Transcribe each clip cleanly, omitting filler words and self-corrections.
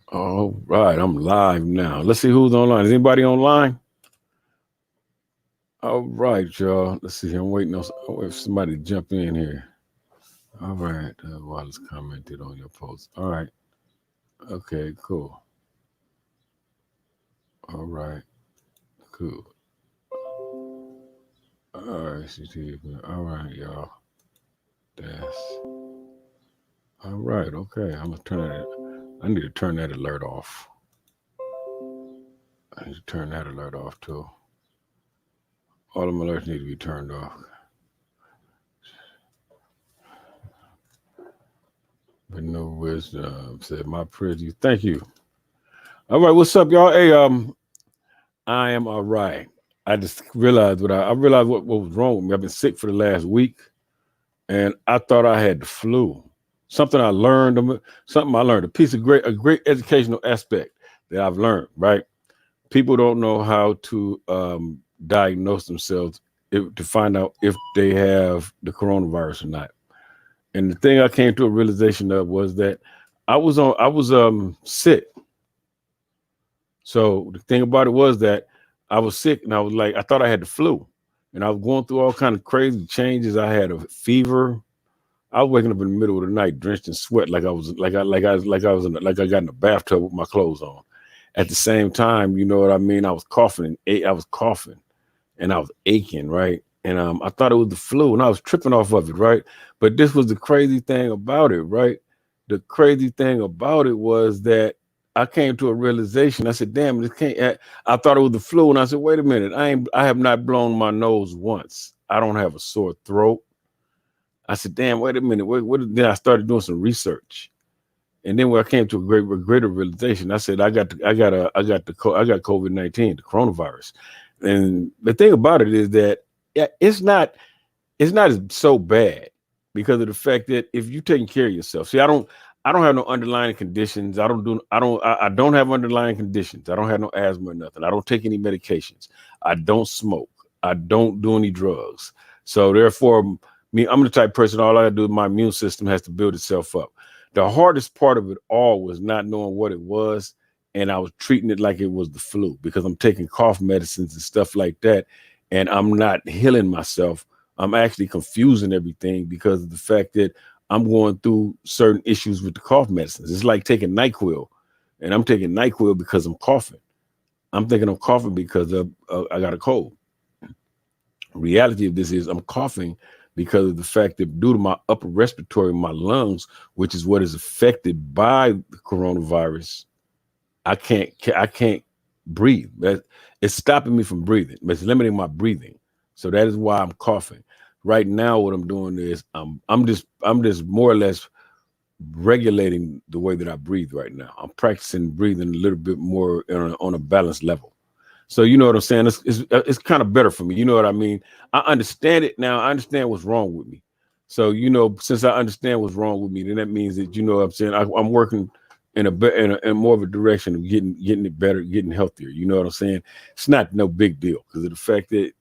All right, I'm live now. Let's see who's online. Is anybody online? All right, y'all. Let's see. I'm waiting on somebody to jump in here. All right. Wallace commented on your post. All right. Okay, cool. All right, cool. All right, all right, y'all. That's all right. Okay, I'm gonna turn it. I need to turn that alert off. I need to turn that alert off too. All the alerts need to be turned off. But no wisdom said my prayers. You thank you. All right, what's up, y'all? Hey, I am all right. I just realized I realized what was wrong with me. I've been sick for the last week, and I thought I had the flu. Something I learned, something I learned, a great educational aspect that I've learned. Right, people don't know how to diagnose themselves to find out if they have the coronavirus or not. And the thing I came to a realization of was that I was sick. So the thing about it was that I was sick and I was like, I thought I had the flu. And I was going through all kind of crazy changes. I had a fever. I was waking up in the middle of the night drenched in sweat, like I got in a bathtub with my clothes on. At the same time, you know what I mean? I was coughing and I was coughing and I was aching, right? And I thought it was the flu and I was tripping off of it, right? But this was the crazy thing about it, right? The crazy thing about it was that I came to a realization. I said, "Damn, this can't." I thought it was the flu, and I said, "Wait a minute. I have not blown my nose once. I don't have a sore throat." I said, "Damn, wait a minute. Then I started doing some research, and then when I came to a greater realization, I said, I got COVID-19, the coronavirus." And the thing about it is that yeah, it's not as so bad because of the fact that if you're taking care of yourself. See, I don't have no underlying conditions. I don't have underlying conditions. I don't have no asthma or nothing. I don't take any medications. I don't smoke. I don't do any drugs. So therefore, I'm the type of person, all I gotta do is my immune system has to build itself up. The hardest part of it all was not knowing what it was. And I was treating it like it was the flu because I'm taking cough medicines and stuff like that. And I'm not healing myself. I'm actually confusing everything because of the fact that I'm going through certain issues with the cough medicines. It's like taking NyQuil, and I'm taking NyQuil because I'm coughing. I'm thinking I'm coughing because I got a cold. Reality of this is I'm coughing because of the fact that due to my upper respiratory, my lungs, which is what is affected by the coronavirus, I can't breathe. It's stopping me from breathing. It's limiting my breathing. So that is why I'm coughing. Right now, what I'm doing is I'm just more or less regulating the way that I breathe right now. I'm practicing breathing a little bit more on a balanced level. So you know what I'm saying? It's kind of better for me. You know what I mean? I understand it now. I understand what's wrong with me. So you know, since I understand what's wrong with me, then that means that you know what I'm saying. I'm working in more of a direction of getting it better, getting healthier. You know what I'm saying? It's not no big deal because of the fact that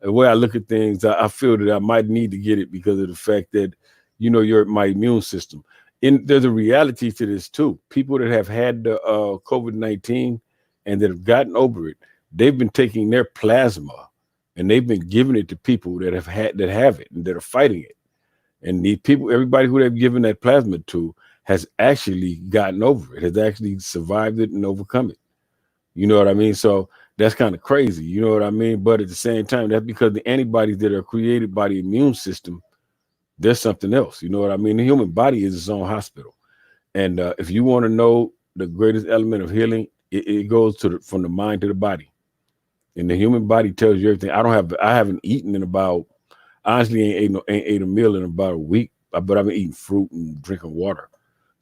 the way I look at things, I feel that I might need to get it because of the fact that you know my immune system. And there's a reality to this too. People that have had the COVID-19 and that have gotten over it, they've been taking their plasma and they've been giving it to people that have it and that are fighting it. And these people, everybody who they've given that plasma to has actually gotten over it, has actually survived it and overcome it. You know what I mean? So that's kind of crazy. You know what I mean? But at the same time, that's because the antibodies that are created by the immune system, there's something else. You know what I mean? The human body is its own hospital. And if you want to know the greatest element of healing, it goes from the mind to the body. And the human body tells you everything. I haven't eaten in about, honestly, ain't ate a meal in about a week, but I've been eating fruit and drinking water.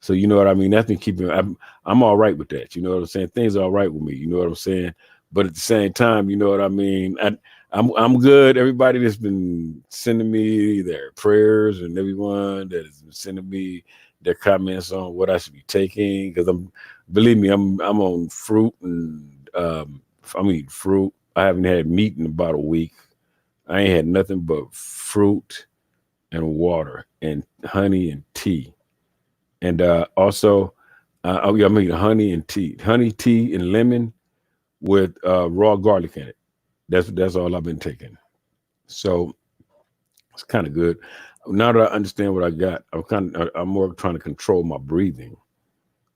So you know what I mean? That's been keeping. I'm all right with that. You know what I'm saying? Things are all right with me. You know what I'm saying? But at the same time, you know what I mean? I'm good. Everybody that's been sending me their prayers and everyone that has been sending me their comments on what I should be taking, because believe me, I'm on fruit and I'm eating fruit. I haven't had meat in about a week. I ain't had nothing but fruit and water and honey and tea. And also, Yeah, I'm eating honey tea and lemon with raw garlic in it. That's all I've been taking. So it's kind of good. Now that I understand what I got, I'm more trying to control my breathing.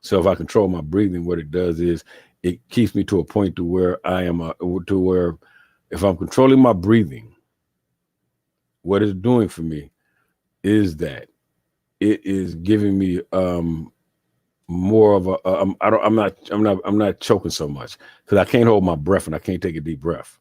So if I control my breathing, what it does is it keeps me to a point to where I am to where if I'm controlling my breathing, what it's doing for me is that it is giving me more of a I'm not choking so much because I can't hold my breath and I can't take a deep breath.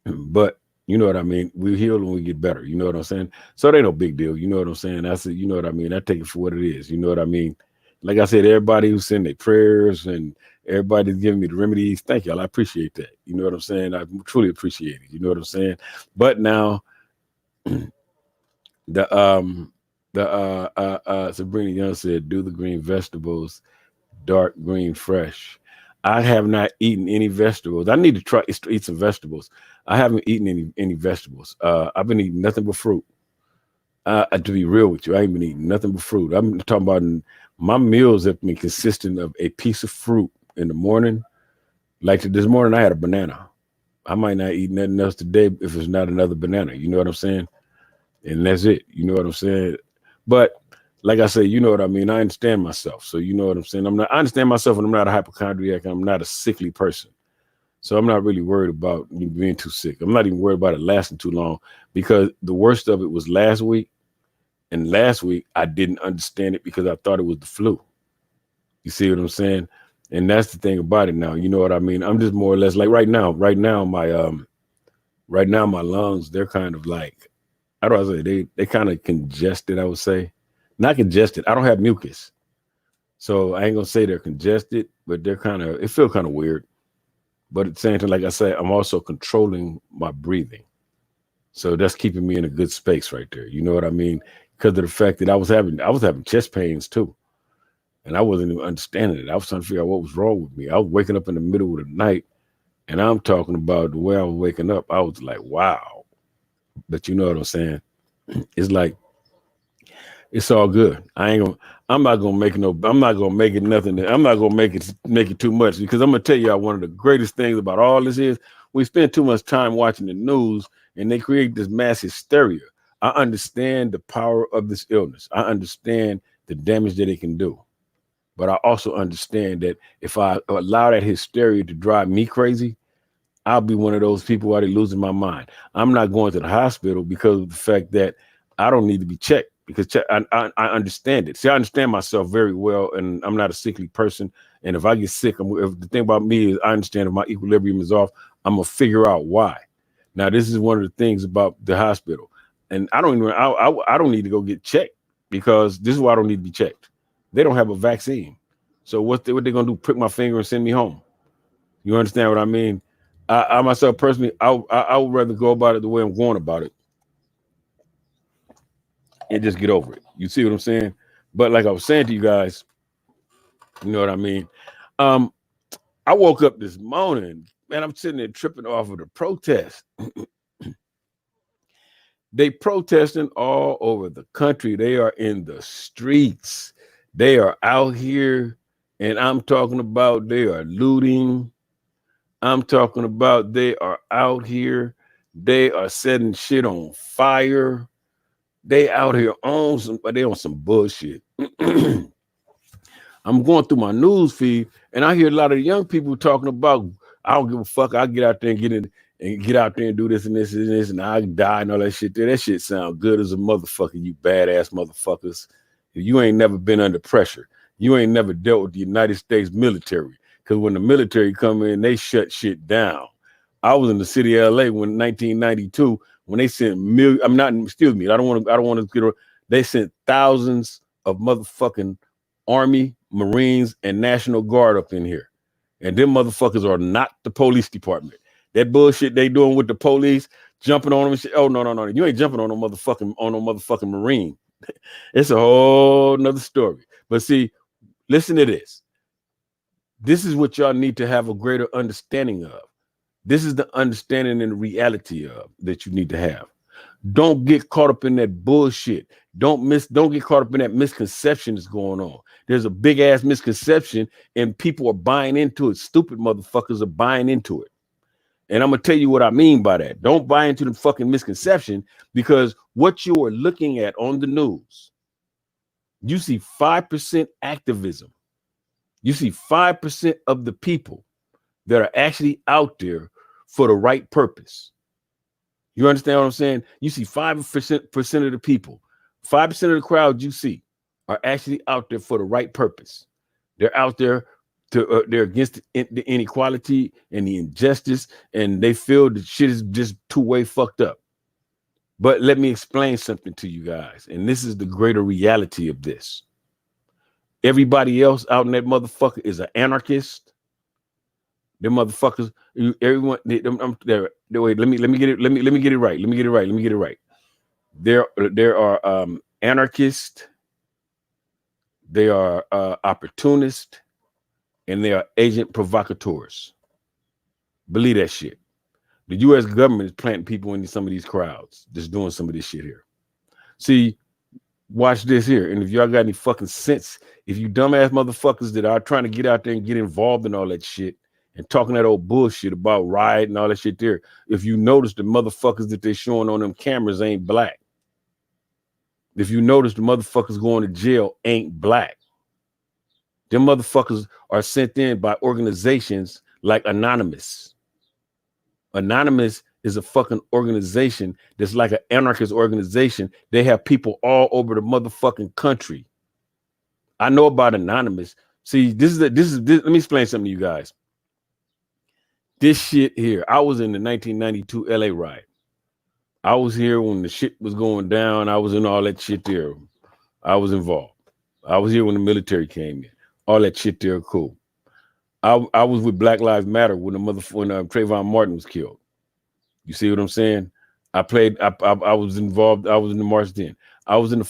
But you know what I mean? We heal and we get better. You know what I'm saying? So it ain't no big deal. You know what I'm saying? I said, you know what I mean? I take it for what it is. You know what I mean? Like I said, everybody who send their prayers and everybody's giving me the remedies. Thank y'all. I appreciate that. You know what I'm saying? I truly appreciate it. You know what I'm saying? But now the Sabrina Young said, do the green vegetables, dark green fresh. I have not eaten any vegetables. I need to try to eat some vegetables. I haven't eaten any vegetables. I've been eating nothing but fruit. To be real with you, I ain't been eating nothing but fruit. I'm talking about my meals have been consistent of a piece of fruit in the morning. Like this morning, I had a banana. I might not eat nothing else today if it's not another banana. You know what I'm saying? And that's it. You know what I'm saying? But like I say, you know what I mean. I understand myself, so you know what I'm saying. I understand myself, and I'm not a hypochondriac. I'm not a sickly person, so I'm not really worried about me being too sick. I'm not even worried about it lasting too long because the worst of it was last week, and last week I didn't understand it because I thought it was the flu. You see what I'm saying? And that's the thing about it now. You know what I mean? I'm just more or less like right now. Right now my lungs they're kind of like how do I say they kind of congested. I would say not congested. I don't have mucus. So I ain't gonna say they're congested, but they're kind of it feels kind of weird. But at the same time, like I said, I'm also controlling my breathing. So that's keeping me in a good space right there. You know what I mean? Because of the fact that I was having chest pains too. And I wasn't even understanding it. I was trying to figure out what was wrong with me. I was waking up in the middle of the night and I'm talking about the way I was waking up. I was like, wow. But you know what I'm saying? It's like it's all good. I'm not gonna make it no. I'm not gonna make it nothing. I'm not gonna make it too much because I'm gonna tell you one of the greatest things about all this is we spend too much time watching the news and they create this mass hysteria. I understand the power of this illness. I understand the damage that it can do, but I also understand that if I allow that hysteria to drive me crazy, I'll be one of those people who are losing my mind. I'm not going to the hospital because of the fact that I don't need to be checked because I understand it. See, I understand myself very well, and I'm not a sickly person. And if I get sick, if the thing about me is I understand if my equilibrium is off, I'm gonna figure out why. Now, this is one of the things about the hospital, and I don't need to go get checked because this is why I don't need to be checked. They don't have a vaccine, so what they gonna do? Prick my finger and send me home? You understand what I mean? I myself personally, I would rather go about it the way I'm going about it and just get over it. You see what I'm saying? But like I was saying to you guys, you know what I mean? Um, I woke up this morning, man, I'm sitting there tripping off of the protest. They protesting all over the country. They are in the streets. They are out here, and I'm talking about they are looting. I'm talking about they are out here. They are setting shit on fire. They out here on some, but they on some bullshit. I'm going through my news feed and I hear a lot of young people talking about, I don't give a fuck. I get out there and get out there and do this and this and this and I die and all that shit there. That shit sound good as a motherfucker, you badass motherfuckers. You ain't never been under pressure. You ain't never dealt with the United States military. Because when the military come in, they shut shit down. I was in the city of LA when 1992, when they sent I'm not, excuse me, I don't want to get, they sent thousands of motherfucking Army, Marines, and National Guard up in here. And them motherfuckers are not the police department. That bullshit they doing with the police, jumping on them and shit. Oh, no. You ain't jumping on no motherfucking Marine. It's a whole nother story. But see, listen to this. This is what y'all need to have a greater understanding of. This is the understanding and reality of that you need to have. Don't get caught up in that bullshit. Don't get caught up in that misconception that's going on. There's a big ass misconception, and people are buying into it. Stupid motherfuckers are buying into it. And I'm gonna tell you what I mean by that. Don't buy into the fucking misconception, because what you are looking at on the news, you see 5% activism. You see 5% of the people that are actually out there for the right purpose. You understand what I'm saying? You see 5% of the people, 5% of the crowd you see are actually out there for the right purpose. They're out there they're against the inequality and the injustice, and they feel that shit is just two-way fucked up. But let me explain something to you guys, and this is the greater reality of this. Everybody else out in that motherfucker is an anarchist. Them motherfuckers, everyone. Wait, let me get it. Let me get it right. Let me get it right. There are anarchists. They are opportunists, and they are agent provocateurs. Believe that shit. The U.S. government is planting people into some of these crowds, just doing some of this shit here. See, watch this here. And if y'all got any fucking sense, if you dumbass motherfuckers that are trying to get out there and get involved in all that shit and talking that old bullshit about riot and all that shit there, if you notice the motherfuckers that they're showing on them cameras ain't black. If you notice the motherfuckers going to jail ain't black. Them motherfuckers are sent in by organizations like Anonymous. Anonymous is a fucking organization that's like an anarchist organization. They have people all over the motherfucking country. I know about Anonymous. See, this. Let me explain something to you guys. This shit here. I was in the 1992 LA riot. I was here when the shit was going down. I was in all that shit there. I was involved. I was here when the military came in. All that shit there, cool. I was with Black Lives Matter when Trayvon Martin was killed. You see what I'm saying? I was involved. I was in the march then. I was with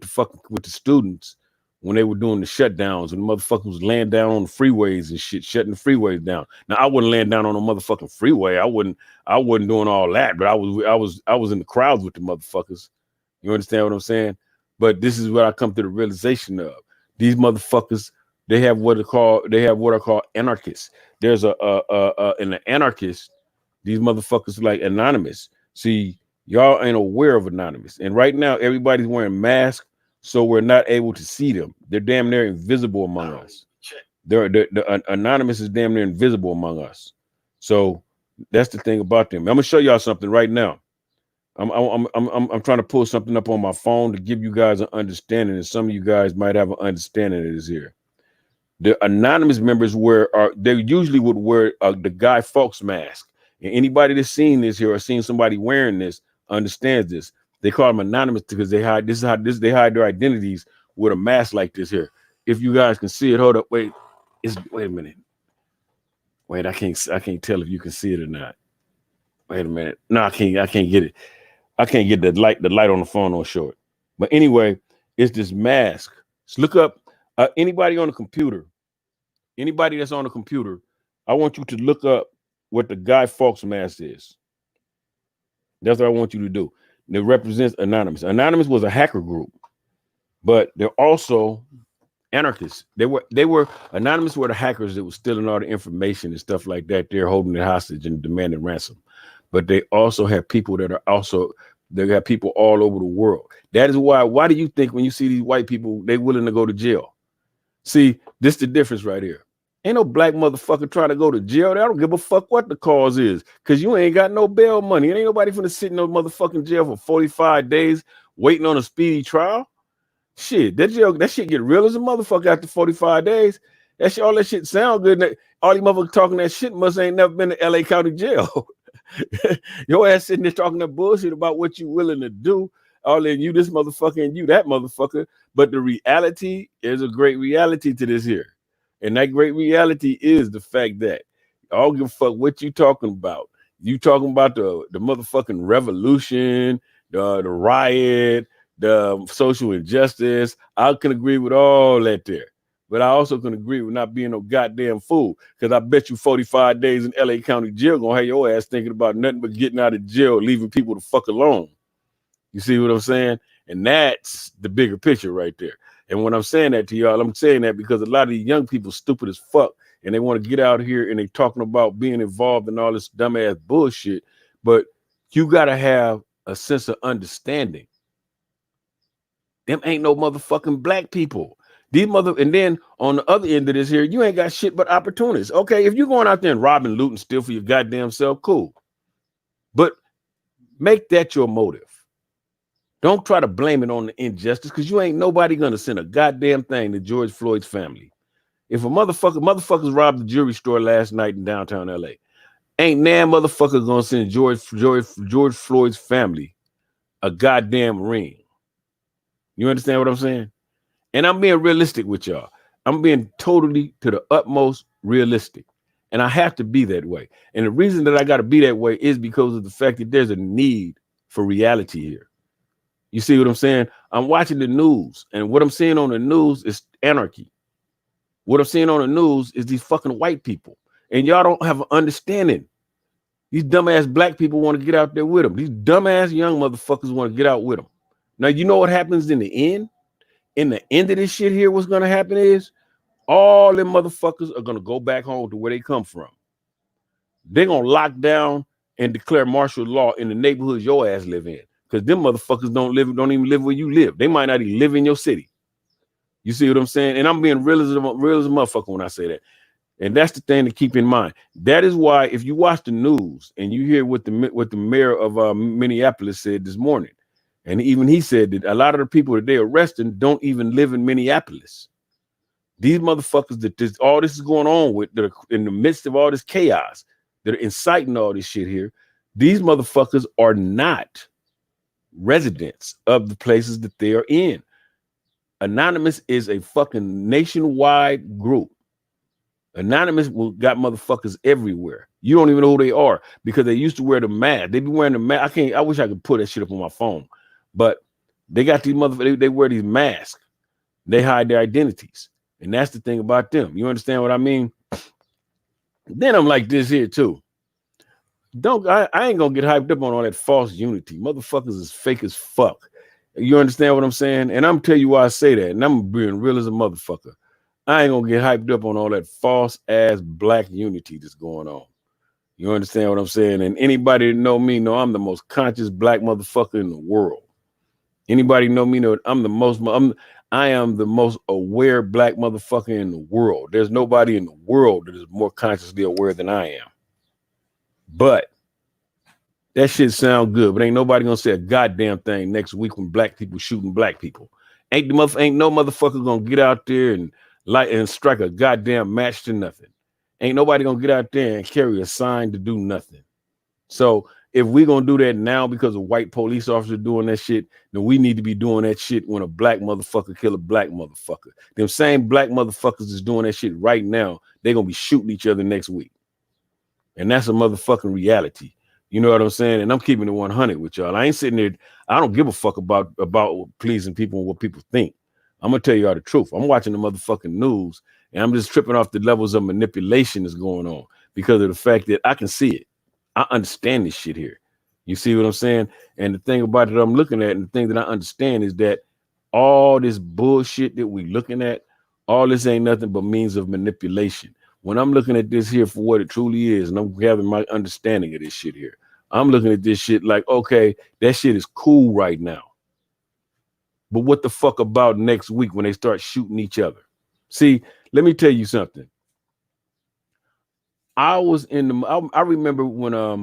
the students when they were doing the shutdowns, and the motherfuckers was laying down on the freeways and shit, shutting the freeways down. Now I wasn't laying down on a motherfucking freeway. I wasn't doing all that, but I was in the crowds with the motherfuckers. You understand what I'm saying? But this is what I come to the realization of. These motherfuckers, they have what are called anarchists. There's an anarchist. These motherfuckers like Anonymous. See, y'all ain't aware of Anonymous. And right now, everybody's wearing masks, so we're not able to see them. They're damn near invisible among us. The Anonymous is damn near invisible among us. So that's the thing about them. I'm gonna show y'all something right now. I'm trying to pull something up on my phone to give you guys an understanding, and some of you guys might have an understanding of this here. The Anonymous members they usually would wear the Guy Fawkes mask. And anybody that's seen this here or seen somebody wearing this understands this. They call them Anonymous because they hide their identities with a mask like this here. If you guys can see it, hold up, wait a minute. Wait, I can't tell if you can see it or not. Wait a minute. No, I can't get it. I can't get the light on the phone on short. But anyway, it's this mask. So look up anybody on the computer. Anybody that's on the computer, I want you to look up what the Guy Fawkes mask is. That's what I want you to do. It represents Anonymous. Anonymous was a hacker group, but they're also anarchists. They were Anonymous were the hackers that were stealing all the information and stuff like that. They're holding it hostage and demanding ransom. But they also have people they have people all over the world. That is why do you think when you see these white people, they willing to go to jail? See, this is the difference right here. Ain't no black motherfucker trying to go to jail. They don't give a fuck what the cause is, because you ain't got no bail money. It ain't nobody finna sit in no motherfucking jail for 45 days waiting on a speedy trial. Shit, that shit get real as a motherfucker after 45 days. All that shit sound good. All these motherfuckers talking that shit must ain't never been to LA County jail. Your ass sitting there talking that bullshit about what you willing to do. All in you this motherfucker and you that motherfucker. But the reality is a great reality to this here. And that great reality is the fact that I don't give a fuck what you talking about. You talking about the motherfucking revolution, the riot, the social injustice. I can agree with all that there. But I also can agree with not being no goddamn fool, because I bet you 45 days in LA County jail gonna have your ass thinking about nothing but getting out of jail, leaving people the fuck alone. You see what I'm saying? And that's the bigger picture right there. And when I'm saying that to y'all, I'm saying that because a lot of these young people stupid as fuck and they want to get out here and they talking about being involved in all this dumbass bullshit. But you got to have a sense of understanding. Them ain't no motherfucking black people. These and then on the other end of this here, you ain't got shit but opportunities. Okay, if you're going out there and robbing, looting, steal for your goddamn self, cool. But make that your motive. Don't try to blame it on the injustice because you ain't nobody gonna send a goddamn thing to George Floyd's family. If a motherfuckers robbed the jewelry store last night in downtown LA, ain't nan motherfucker gonna send George Floyd's family a goddamn ring. You understand what I'm saying? And I'm being realistic with y'all. I'm being totally to the utmost realistic. And I have to be that way. And the reason that I got to be that way is because of the fact that there's a need for reality here. You see what I'm saying? I'm watching the news, and what I'm seeing on the news is anarchy. What I'm seeing on the news is these fucking white people. And y'all don't have an understanding. These dumbass black people want to get out there with them. These dumbass young motherfuckers want to get out with them. Now, you know what happens in the end? In the end of this shit here, what's going to happen is all them motherfuckers are going to go back home to where they come from. They're going to lock down and declare martial law in the neighborhoods your ass live in. Because them motherfuckers don't even live where you live. They might not even live in your city. You see what I'm saying? And I'm being real as a motherfucker when I say that. And that's the thing to keep in mind. That is why if you watch the news and you hear what the mayor of Minneapolis said this morning, and even he said that a lot of the people that they're arresting don't even live in Minneapolis. These motherfuckers that all this is going on with, that are in the midst of all this chaos, that are inciting all this shit here, these motherfuckers are not residents of the places that they are in. Anonymous is a fucking nationwide group. Anonymous got motherfuckers everywhere. You don't even know who they are because they used to wear the mask. They be wearing the mask. I wish I could put that shit up on my phone, but they got these motherfuckers. They wear these masks. They hide their identities, and that's the thing about them. You understand what I mean? Then I'm like this here too. I ain't gonna get hyped up on all that false unity. Motherfuckers is fake as fuck. You understand what I'm saying? And I'm tell you why I say that. And I'm being real as a motherfucker. I ain't gonna get hyped up on all that false ass black unity that's going on. You understand what I'm saying? And anybody that know me know I'm the most conscious black motherfucker in the world. Anybody know me know I am the most aware black motherfucker in the world. There's nobody in the world that is more consciously aware than I am. But that shit sound good, but ain't nobody gonna say a goddamn thing next week when black people shooting black people. Ain't no motherfucker gonna get out there and strike a goddamn match to nothing. Ain't nobody gonna get out there and carry a sign to do nothing. So if we're gonna do that now because a white police officer doing that shit, then we need to be doing that shit when a black motherfucker kill a black motherfucker. Them same black motherfuckers is doing that shit right now. They're gonna be shooting each other next week. And that's a motherfucking reality. You know what I'm saying? And I'm keeping it 100 with y'all. I ain't sitting there. I don't give a fuck about pleasing people and what people think. I'm gonna tell y'all the truth. I'm watching the motherfucking news and I'm just tripping off the levels of manipulation that's going on because of the fact that I can see it. I understand this shit here. You see what I'm saying? And the thing about it I'm looking at and the thing that I understand is that all this bullshit that we looking at, all this ain't nothing but means of manipulation. When I'm looking at this here for what it truly is, and I'm having my understanding of this shit here, I'm looking at this shit like, okay, that shit is cool right now. But what the fuck about next week when they start shooting each other? See, let me tell you something. I remember when, let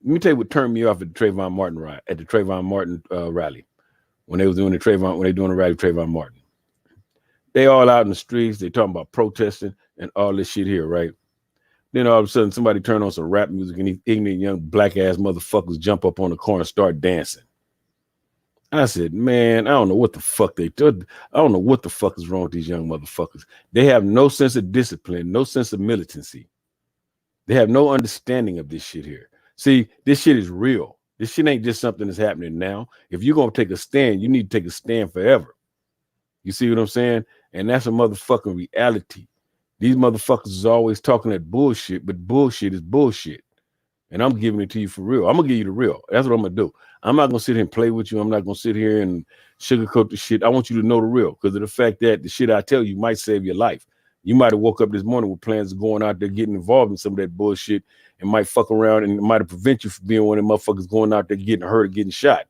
me tell you what turned me off at the Trayvon Martin rally. When they was doing the rally with Trayvon Martin. They all out in the streets, they talking about protesting and all this shit here, right? Then all of a sudden somebody turn on some rap music and these ignorant young black ass motherfuckers jump up on the corner and start dancing. I said, man, I don't know what the fuck they do. I don't know what the fuck is wrong with these young motherfuckers. They have no sense of discipline, no sense of militancy. They have no understanding of this shit here. See, this shit is real. This shit ain't just something that's happening now. If you're going to take a stand, you need to take a stand forever. You see what I'm saying? And that's a motherfucking reality. These motherfuckers is always talking that bullshit, but bullshit is bullshit. And I'm giving it to you for real. I'm going to give you the real. That's what I'm going to do. I'm not gonna sit here and play with you. I'm not gonna sit here and sugarcoat the shit. I want you to know the real because of the fact that the shit I tell you might save your life. You might have woke up this morning with plans of going out there getting involved in some of that bullshit and might fuck around and it might have prevent you from being one of the motherfuckers going out there getting hurt or getting shot.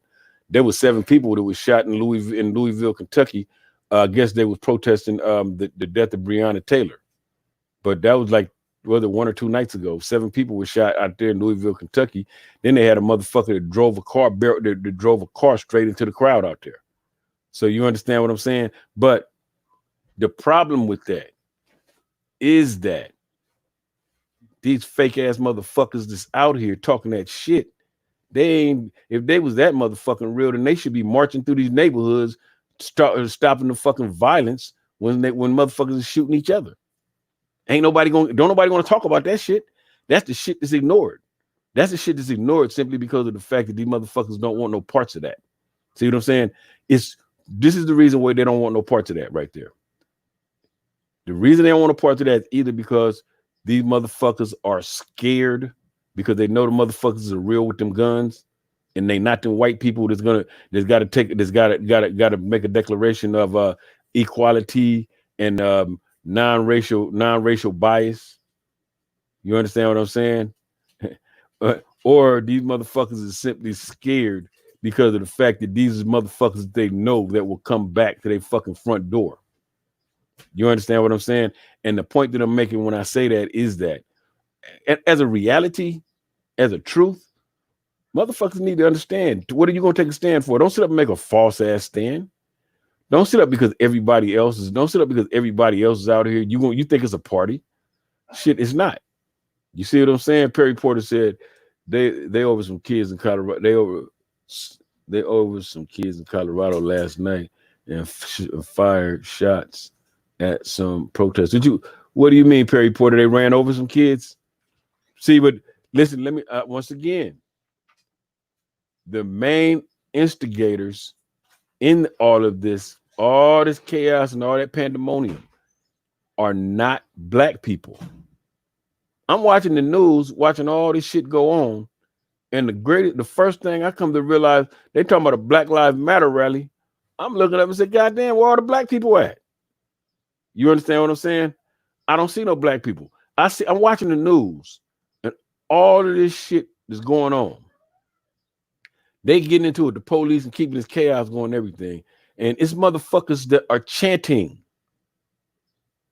There was 7 people that was shot in Louisville, Kentucky. I guess they was protesting the death of Breonna Taylor. But that was like whether 1 or 2 nights ago. 7 people were shot out there in Louisville, Kentucky. Then they had a motherfucker that drove a car, that drove a car straight into the crowd out there. So you understand what I'm saying? But the problem with that is that these fake ass motherfuckers that's out here talking that shit, they ain't, if they was that motherfucking real, then they should be marching through these neighborhoods, stopping the fucking violence when motherfuckers are shooting each other. Don't nobody want to talk about that shit. That's the shit that's ignored. That's the shit that's ignored simply because of the fact that these motherfuckers don't want no parts of that. See what I'm saying? This is the reason why they don't want no parts of that right there. The reason they don't want no parts of that is either because these motherfuckers are scared because they know the motherfuckers are real with them guns, and they not them white people that's got to make a declaration of equality and non-racial bias. You understand what I'm saying? Or these motherfuckers are simply scared because of the fact that these motherfuckers they know that will come back to their fucking front door. You understand what I'm saying? And the point that I'm making when I say that is that as a reality, as a truth, motherfuckers need to understand, what are you going to take a stand for? Don't sit up and make a false ass stand. Don't sit up because everybody else is out here. You think it's a party. Shit, it's not. You see what I'm saying? Perry Porter said they over some kids in Colorado. They over some kids in Colorado last night and fired shots at some protests. What do you mean, Perry Porter? They ran over some kids? See, but listen, let me once again, the main instigators in all this chaos and all that pandemonium are not black people. I'm watching the news, watching all this shit go on, and the first thing I come to realize, they talking about a Black Lives Matter rally. I'm looking up and say, goddamn, where are the black people at? You understand what I'm saying? I don't see no black people. I'm watching the news, and all of this shit is going on. They getting into it, the police, and keeping this chaos going and everything. And it's motherfuckers that are chanting,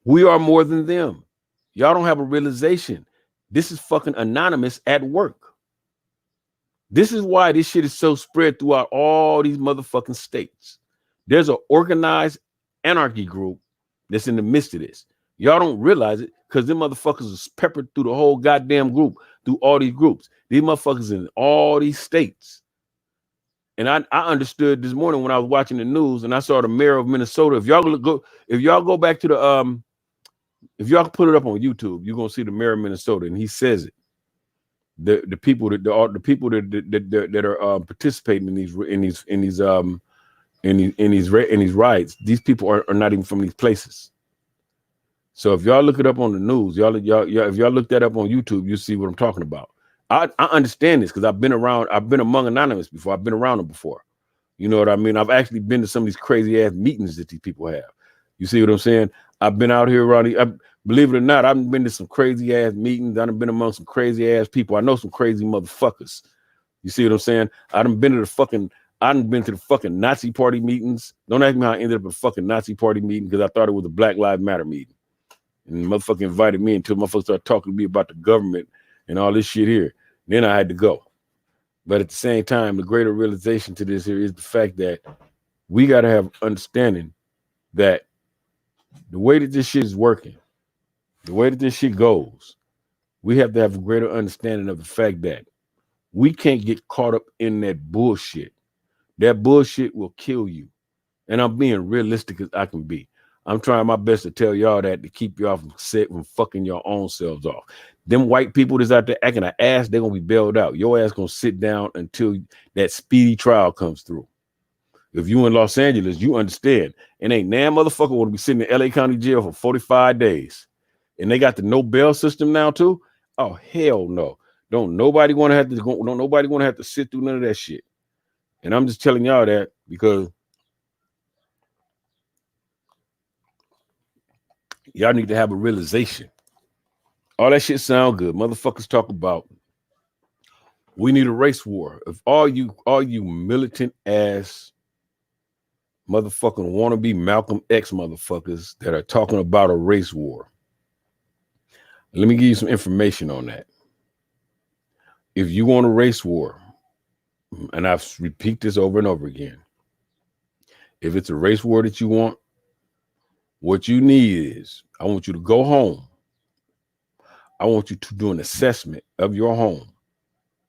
we are more than them. Y'all don't have a realization. This is fucking anonymous at work. This is why this shit is so spread throughout all these motherfucking states. There's an organized anarchy group that's in the midst of this. Y'all don't realize it because them motherfuckers is peppered through the whole goddamn group, through all these groups. These motherfuckers in all these states. And I understood this morning when I was watching the news and I saw the mayor of Minnesota. If y'all go back to the if y'all put it up on YouTube, you're gonna see the mayor of Minnesota, and he says it. The people that are participating in these riots, these people are not even from these places. So if y'all look it up on the news, if y'all look that up on YouTube, you'll see what I'm talking about. I understand this because I've been among Anonymous before. I've been around them before. You know what I mean? I've actually been to some of these crazy ass meetings that these people have. You see what I'm saying? I've been out here around. Believe it or not, I've been to some crazy ass meetings. I've been among some crazy ass people. I know some crazy motherfuckers. You see what I'm saying? I've been to the fucking Nazi party meetings. Don't ask me how I ended up at a fucking Nazi party meeting because I thought it was a Black Lives Matter meeting. And the motherfucker invited me until motherfuckers started talking to me about the government and all this shit here. Then I had to go. But at the same time, the greater realization to this here is the fact that we got to have understanding that the way that this shit is working, the way that this shit goes, we have to have a greater understanding of the fact that we can't get caught up in that bullshit. That bullshit will kill you. And I'm being realistic as I can be. I'm trying my best to tell y'all that to keep y'all from fucking your own selves off. Them white people that's out there acting an ass, they're going to be bailed out. Your ass going to sit down until that speedy trial comes through. If you in Los Angeles, you understand. And ain't damn motherfucker want to be sitting in LA County jail for 45 days. And they got the no bail system now too. Oh, hell no. Don't nobody want to have to sit through none of that shit. And I'm just telling y'all that because y'all need to have a realization. All that shit sound good. Motherfuckers talk about we need a race war. If all you militant ass motherfucking wannabe Malcolm X motherfuckers that are talking about a race war, let me give you some information on that. If you want a race war, and I've repeat this over and over again, if it's a race war that you want, what you need is I want you to go home. I want you to do an assessment of your home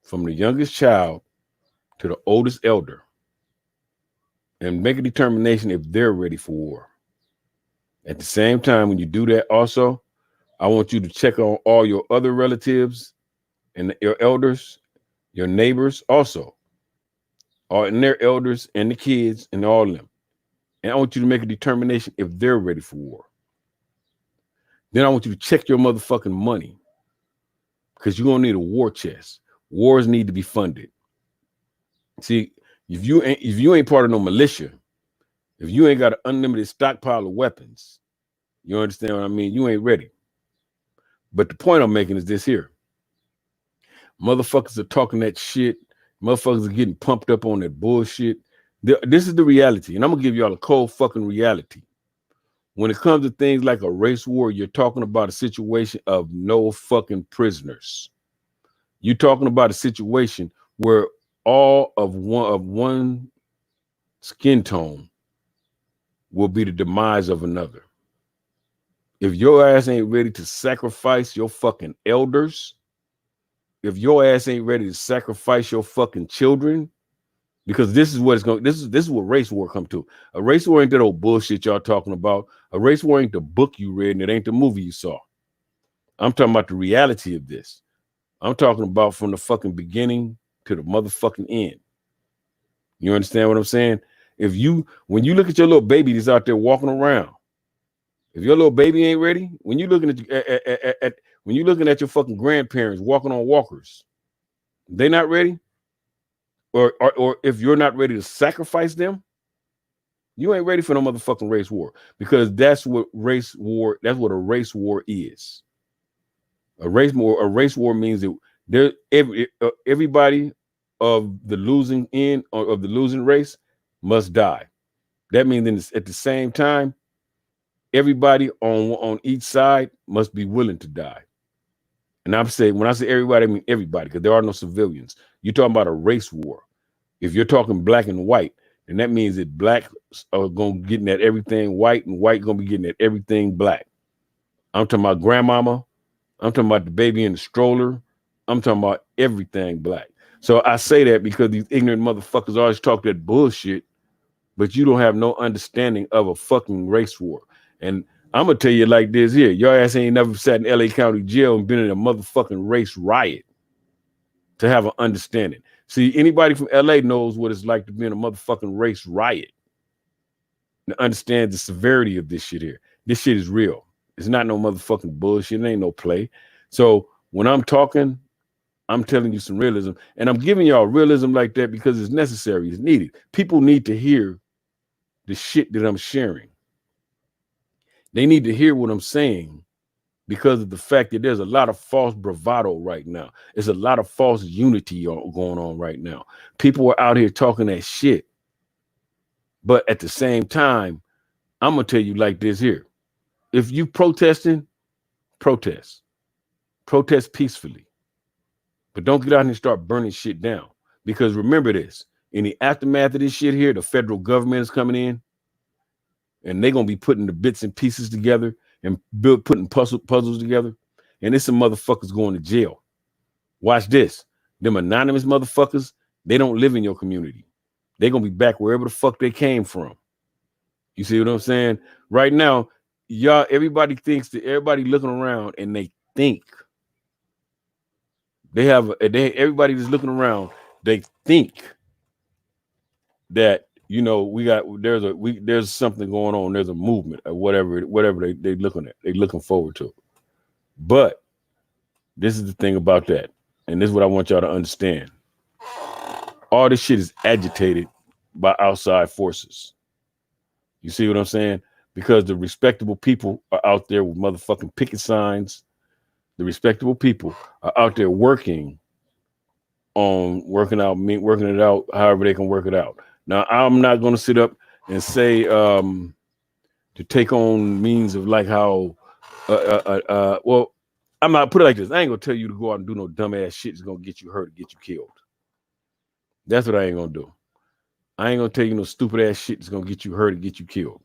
from the youngest child to the oldest elder and make a determination if they're ready for war. At the same time, when you do that, also, I want you to check on all your other relatives and your elders, your neighbors, also, all and their elders and the kids and all of them. And I want you to make a determination if they're ready for war. Then I want you to check your motherfucking money because you're gonna need a war chest. Wars need to be funded. See, if you ain't part of no militia, if you ain't got an unlimited stockpile of weapons, you understand what I mean? You ain't ready. But the point I'm making is this here. Motherfuckers are talking that shit. Motherfuckers are getting pumped up on that bullshit. This is the reality. And I'm going to give y'all a cold fucking reality. When it comes to things like a race war, you're talking about a situation of no fucking prisoners. You're talking about a situation where all of one skin tone will be the demise of another. If your ass ain't ready to sacrifice your fucking elders, if your ass ain't ready to sacrifice your fucking children, because this is what it's going. This is what race war come to. A race war ain't that old bullshit y'all talking about. A race war ain't the book you read and it ain't the movie you saw. I'm talking about the reality of this. I'm talking about from the fucking beginning to the motherfucking end. You understand what I'm saying? When you look at your little baby that's out there walking around, if your little baby ain't ready, when you looking when you looking at your fucking grandparents walking on walkers, they not ready, or if you're not ready to sacrifice them, you ain't ready for no motherfucking race war, because that's what a race war is. A race war means that everybody of the losing end or of the losing race must die. That means at the same time, everybody on each side must be willing to die. And I'm saying, when I say everybody, I mean everybody, because there are no civilians. You're talking about a race war. If you're talking black and white, then that means that black are going to getting at everything white and white going to be getting at everything black. I'm talking about grandmama. I'm talking about the baby in the stroller. I'm talking about everything black. So I say that because these ignorant motherfuckers always talk that bullshit, but you don't have no understanding of a fucking race war. And I'm going to tell you like this here. Your ass ain't never sat in LA County jail and been in a motherfucking race riot to have an understanding. See, anybody from LA knows what it's like to be in a motherfucking race riot and understand the severity of this shit here. This shit is real. It's not no motherfucking bullshit. It ain't no play. So when I'm talking, I'm telling you some realism, and I'm giving y'all realism like that because it's necessary. It's needed. People need to hear the shit that I'm sharing. They need to hear what I'm saying because of the fact that there's a lot of false bravado right now. There's a lot of false unity going on right now. People are out here talking that shit. But at the same time, I'm going to tell you like this here. If you protesting, protest. Protest peacefully. But don't get out and start burning shit down. Because remember this, in the aftermath of this shit here, the federal government is coming in and they're going to be putting the bits and pieces together and putting puzzles together. And there's some motherfuckers going to jail. Watch this. Them anonymous motherfuckers, they don't live in your community. They're going to be back wherever the fuck they came from. You see what I'm saying? Right now, everybody looking around and they think everybody that's looking around, they think that, there's something going on. There's a movement or whatever they looking at. They looking forward to. But this is the thing about that. And this is what I want y'all to understand. All this shit is agitated by outside forces. You see what I'm saying? Because the respectable people are out there with motherfucking picket signs. The respectable people are out there working on working it out, however they can work it out. Now, I'm not going to sit up and say to take on means of like how, well, I'm not put it like this. I ain't gonna tell you to go out and do no dumbass shit that's gonna get you hurt or get you killed. That's what I ain't gonna do. I ain't gonna tell you no stupid ass shit that's gonna get you hurt or get you killed.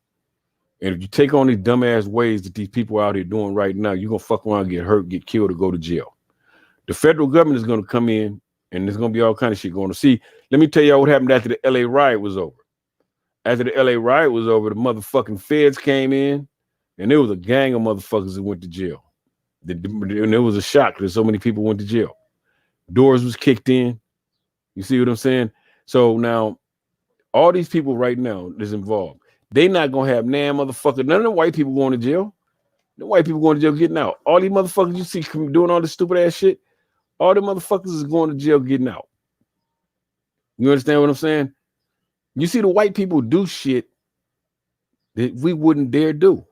And if you take on these dumbass ways that these people out here doing right now, you're gonna fuck around, get hurt, get killed, or go to jail. The federal government is gonna come in and there's gonna be all kind of shit going on. See, let me tell y'all what happened after the LA riot was over. After the LA riot was over, the motherfucking feds came in and there was a gang of motherfuckers that went to jail. And there was a shock that so many people went to jail. Doors was kicked in. You see what I'm saying? So now, all these people right now that's involved, they not gonna have motherfucker. None of the white people going to jail. The white people going to jail getting out. All these motherfuckers you see doing all this stupid ass shit, all the motherfuckers is going to jail getting out. You understand what I'm saying? You see the white people do shit that we wouldn't dare do.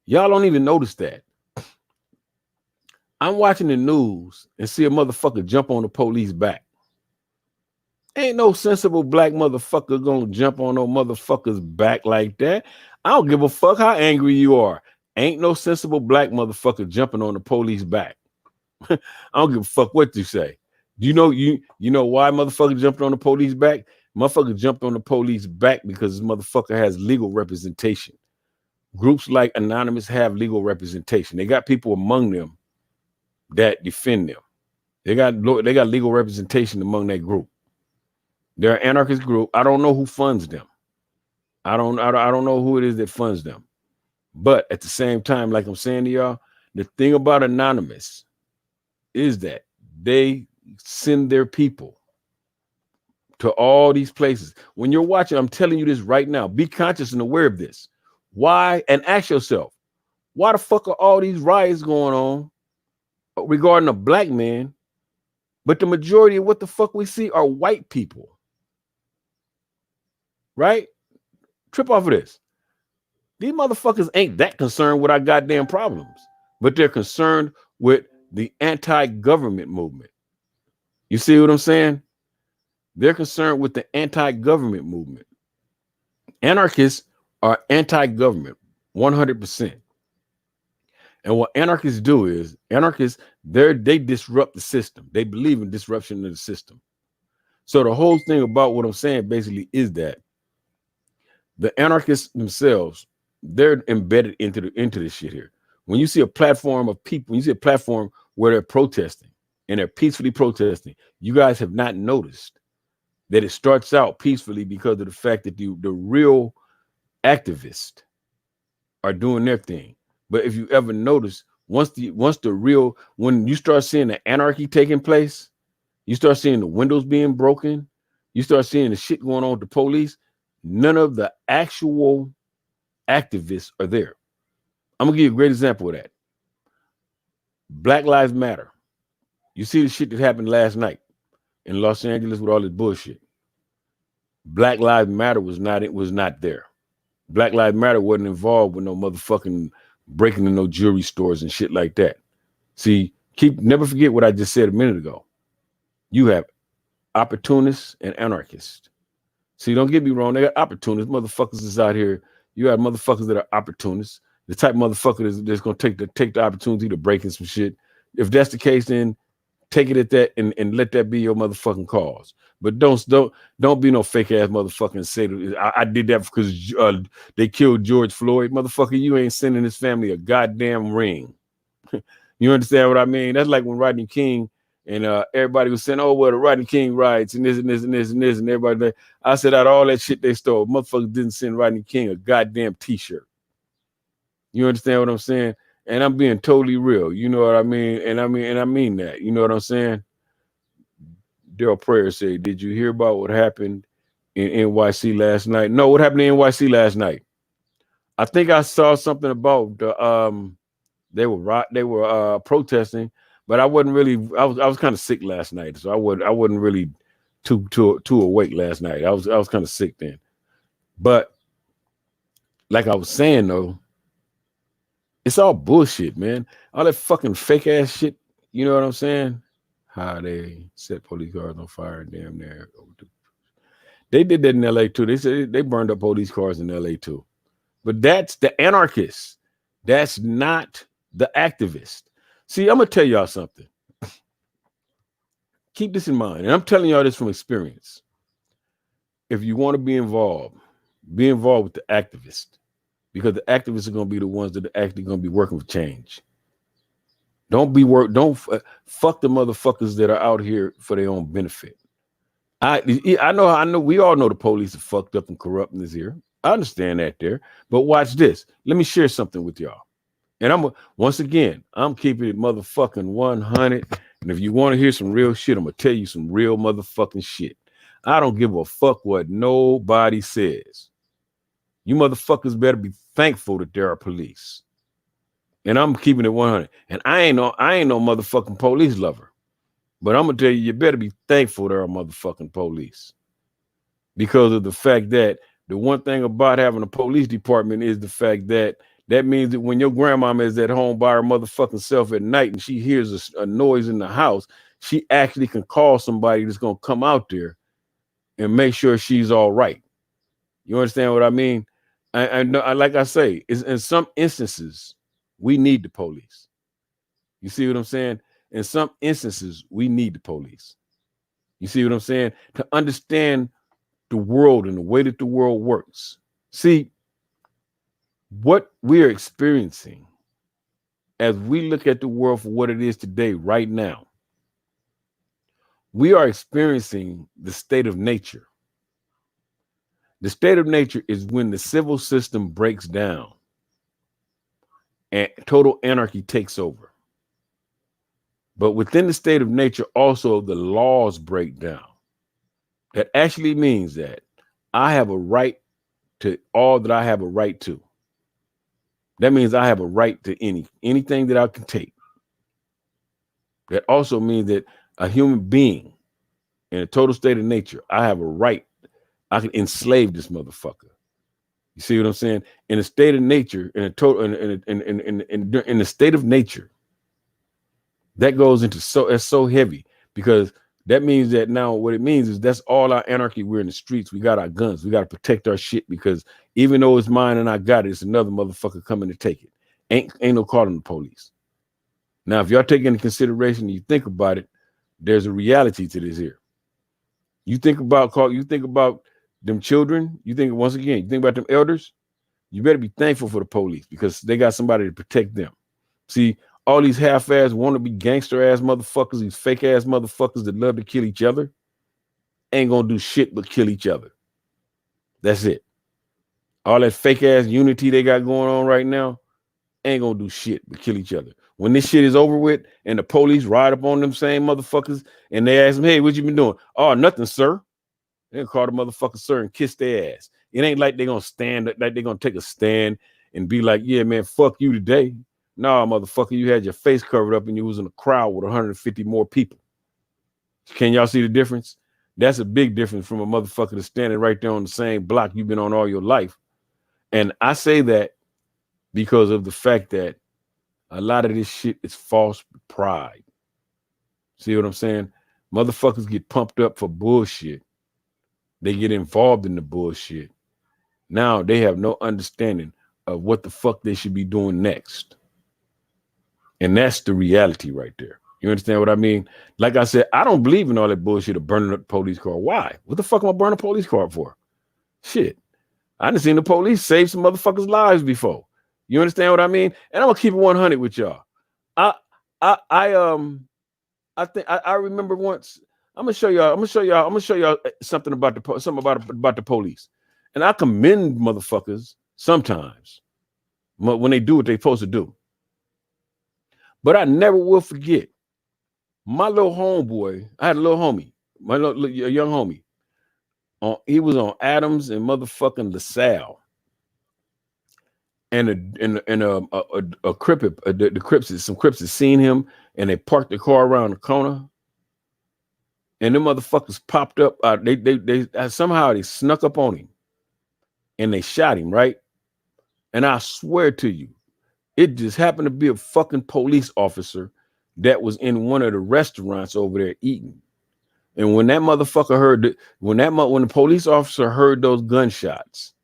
Y'all don't even notice that. I'm watching the news and see a motherfucker jump on the police back. Ain't no sensible black motherfucker gonna jump on no motherfucker's back like that. I don't give a fuck how angry you are. Ain't no sensible black motherfucker jumping on the police back. I don't give a fuck what you say. You know why motherfucker jumped on the police back? Motherfucker jumped on the police back because this motherfucker has legal representation. Groups like Anonymous have legal representation. They got people among them that defend them. They got legal representation among that group. They're an anarchist group. I don't know who funds them. I don't know who it is that funds them. But at the same time, like I'm saying to y'all, the thing about Anonymous is that they send their people to all these places. When you're watching, I'm telling you this right now. Be conscious and aware of this. Why? And ask yourself, why the fuck are all these riots going on regarding a black man, but the majority of what the fuck we see are white people? Right? Trip off of this. These motherfuckers ain't that concerned with our goddamn problems, but they're concerned with the anti-government movement. You see what I'm saying? They're concerned with the anti-government movement. Anarchists are anti-government, 100%. And what anarchists do is, they disrupt the system. They believe in disruption of the system. So the whole thing about what I'm saying basically is that the anarchists themselves, they're embedded into this shit here. When you see a platform of people, when you see a platform where they're protesting and they're peacefully protesting, you guys have not noticed that it starts out peacefully because of the fact that the real activists are doing their thing. But if you ever notice, when you start seeing the anarchy taking place, you start seeing the windows being broken, you start seeing the shit going on with the police, none of the actual activists are there. I'm gonna give you a great example of that. Black Lives Matter. You see the shit that happened last night in Los Angeles with all this bullshit. Black Lives Matter was not there. Black Lives Matter wasn't involved with no motherfucking breaking into no jewelry stores and shit like that. See, never forget what I just said a minute ago. You have opportunists and anarchists. See, don't get me wrong. They got opportunists. Motherfuckers is out here. You have motherfuckers that are opportunists. The type of motherfucker that's going to take the opportunity to break in some shit. If that's the case, then take it at that and let that be your motherfucking cause. But don't be no fake ass motherfucker and say I did that because they killed George Floyd. Motherfucker, you ain't sending his family a goddamn ring. You understand what I mean? That's like when Rodney King and everybody was saying, oh, well, the Rodney King riots and this and this and this and this and everybody. I said, out of all that shit they stole, motherfuckers didn't send Rodney King a goddamn t-shirt. You understand what I'm saying? And I'm being totally real. You know what I mean? And I mean that. You know what I'm saying? Daryl Prayer said, did you hear about what happened in NYC last night? No, what happened in NYC last night? I think I saw something about they were protesting, but I wasn't really. I was kind of sick last night, so I wasn't really too awake last night. I was kind of sick then. But like I was saying though, it's all bullshit, man. All that fucking fake ass shit. You know what I'm saying? How they set police cars on fire, damn near. They did that in L.A. too. They said they burned up police cars in L.A. too. But that's the anarchist. That's not the activist. See, I'm gonna tell y'all something. Keep this in mind, and I'm telling y'all this from experience. If you want to be involved with the activist, because the activists are gonna be the ones that are actually gonna be working for change. Don't fuck the motherfuckers that are out here for their own benefit. I know we all know the police are fucked up and corrupt in this here. I understand that there. But watch this. Let me share something with y'all. And once again, I'm keeping it motherfucking 100. And if you want to hear some real shit, I'm gonna tell you some real motherfucking shit. I don't give a fuck what nobody says. You motherfuckers better be thankful that there are police. And I'm keeping it 100. And I ain't no motherfucking police lover. But I'm gonna tell you, you better be thankful there are motherfucking police. Because of the fact that the one thing about having a police department is the fact that means that when your grandmama is at home by her motherfucking self at night and she hears a noise in the house, she actually can call somebody that's gonna come out there and make sure she's all right. You understand what I mean? Like I say, is in some instances we need the police. You see what I'm saying? In some instances, we need the police. You see what I'm saying? To understand the world and the way that the world works. See, what we're experiencing as we look at the world for what it is today, right now, we are experiencing the state of nature. The state of nature is when the civil system breaks down and total anarchy takes over. But within the state of nature, also the laws break down. That actually means that I have a right to all that I have a right to. That means I have a right to anything that I can take. That also means that a human being in a total state of nature, I have a right. I can enslave this motherfucker. You see what I'm saying? In a state of nature, in the state of nature, that goes into that's so heavy because that means that now what it means is that's all our anarchy. We're in the streets. We got our guns. We got to protect our shit because even though it's mine and I got it, it's another motherfucker coming to take it. Ain't no calling the police. Now, if y'all take into consideration and you think about it, there's a reality to this here. You think about them children. You think about them elders. You better be thankful for the police because they got somebody to protect them. See, all these half-ass wannabe gangster-ass motherfuckers, these fake-ass motherfuckers that love to kill each other, ain't gonna do shit but kill each other. That's it. All that fake-ass unity they got going on right now ain't gonna do shit but kill each other. When this shit is over with and the police ride up on them same motherfuckers and they ask them, hey, what you been doing? Oh, nothing, sir. They'll call the motherfucker sir and kiss their ass. It ain't like they're gonna take a stand and be like, yeah, man, fuck you today. Nah, motherfucker, you had your face covered up and you was in a crowd with 150 more people. Can y'all see the difference? That's a big difference from a motherfucker that's standing right there on the same block you've been on all your life. And I say that because of the fact that a lot of this shit is false pride. See what I'm saying? Motherfuckers get pumped up for bullshit. They get involved in the bullshit. Now they have no understanding of what the fuck they should be doing next. And that's the reality right there. You understand what I mean? Like I said, I don't believe in all that bullshit of burning up the police car. Why? What the fuck am I burning a police car for? Shit. I done seen the police save some motherfuckers' lives before. You understand what I mean? And I'm gonna keep it 100 with y'all. I think I remember once. I'm gonna show y'all something about the police. And I commend motherfuckers sometimes when they do what they're supposed to do. But I never will forget my little homeboy. I had a little homie, a young homie. He was on Adams and motherfucking LaSalle. and a Crip, the Crips, some Crips had seen him, and they parked the car around the corner, and them motherfuckers popped up. They somehow they snuck up on him, and they shot him, right? And I swear to you, it just happened to be a fucking police officer that was in one of the restaurants over there eating. And when that motherfucker heard when the police officer heard those gunshots,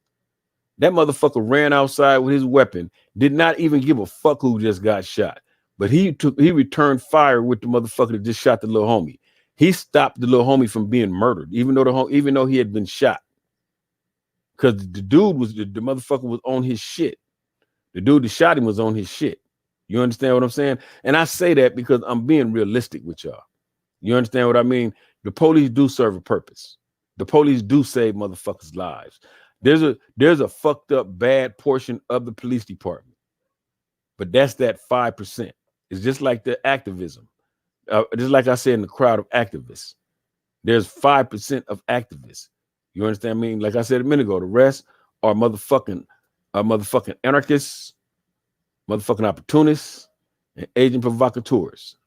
that motherfucker ran outside with his weapon, did not even give a fuck who just got shot. But he returned fire with the motherfucker that just shot the little homie. He stopped the little homie from being murdered, even though he had been shot. Because the dude was the motherfucker was on his shit. The dude that shot him was on his shit. You understand what I'm saying? And I say that because I'm being realistic with y'all. You understand what I mean? The police do serve a purpose. The police do save motherfuckers' lives. There's a fucked up bad portion of the police department, but that's that 5%. It's just like the activism. Just like I said in the crowd of activists, there's 5% of activists. You understand what I mean? Like I said a minute ago, the rest are motherfucking anarchists, motherfucking opportunists, and agent provocateurs.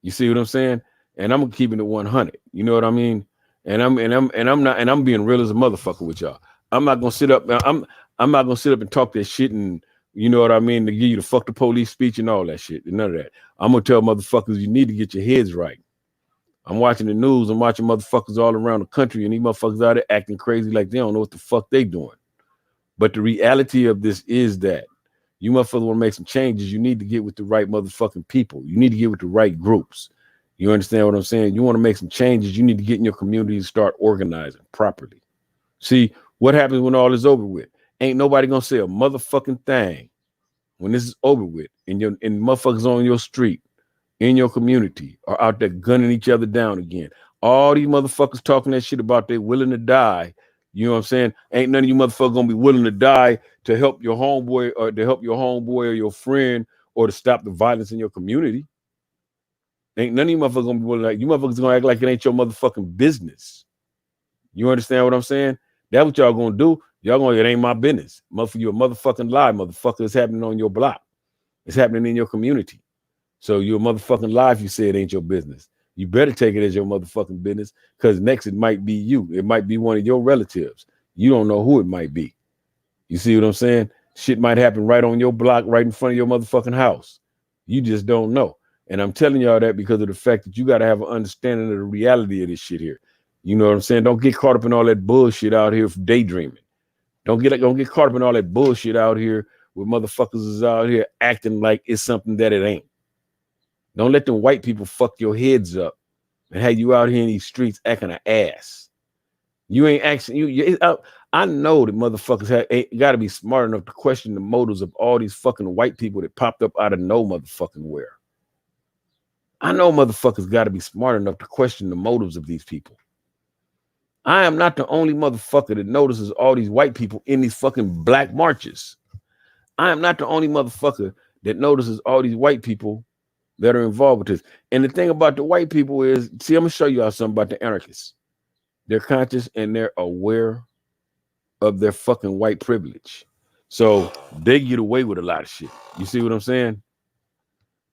You see what I'm saying? And I'm keeping it 100. You know what I mean? And I'm being real as a motherfucker with y'all. I'm not gonna sit up. I'm not gonna sit up and talk that shit and you know what I mean to give you the fuck the police speech and all that shit. And none of that. I'm gonna tell motherfuckers you need to get your heads right. I'm watching the news. I'm watching motherfuckers all around the country, and these motherfuckers out there acting crazy like they don't know what the fuck they doing. But the reality of this is that you motherfuckers want to make some changes. You need to get with the right motherfucking people. You need to get with the right groups. You understand what I'm saying? You want to make some changes. You need to get in your community and start organizing properly. See, what happens when all is over with? Ain't nobody gonna say a motherfucking thing when this is over with. And motherfuckers on your street, in your community, are out there gunning each other down again. All these motherfuckers talking that shit about they willing to die. You know what I'm saying? Ain't none of you motherfuckers gonna be willing to die to help your homeboy or your friend or to stop the violence in your community. Ain't none of you motherfuckers gonna be willing to, you motherfuckers gonna act like it ain't your motherfucking business. You understand what I'm saying? That's what y'all gonna do. Y'all gonna, it ain't my business. Motherfucker, you a motherfucking lie, motherfucker. It's happening on your block. It's happening in your community. So you're a motherfucking lie if you say it ain't your business. You better take it as your motherfucking business, because next it might be you. It might be one of your relatives. You don't know who it might be. You see what I'm saying? Shit might happen right on your block, right in front of your motherfucking house. You just don't know. And I'm telling y'all that because of the fact that you got to have an understanding of the reality of this shit here. You know what I'm saying? Don't get caught up in all that bullshit out here for daydreaming. Don't get caught up in all that bullshit out here where motherfuckers is out here acting like it's something that it ain't. Don't let them white people fuck your heads up and have you out here in these streets acting an ass. You ain't acting. I know that motherfuckers got to be smart enough to question the motives of all these fucking white people that popped up out of no motherfucking where. I know motherfuckers got to be smart enough to question the motives of these people. I am not the only motherfucker that notices all these white people in these fucking black marches. I am not the only motherfucker that notices all these white people that are involved with this. And the thing about the white people is, see, I'm gonna show you all something about the anarchists. They're conscious and they're aware of their fucking white privilege. So they get away with a lot of shit. You see what I'm saying?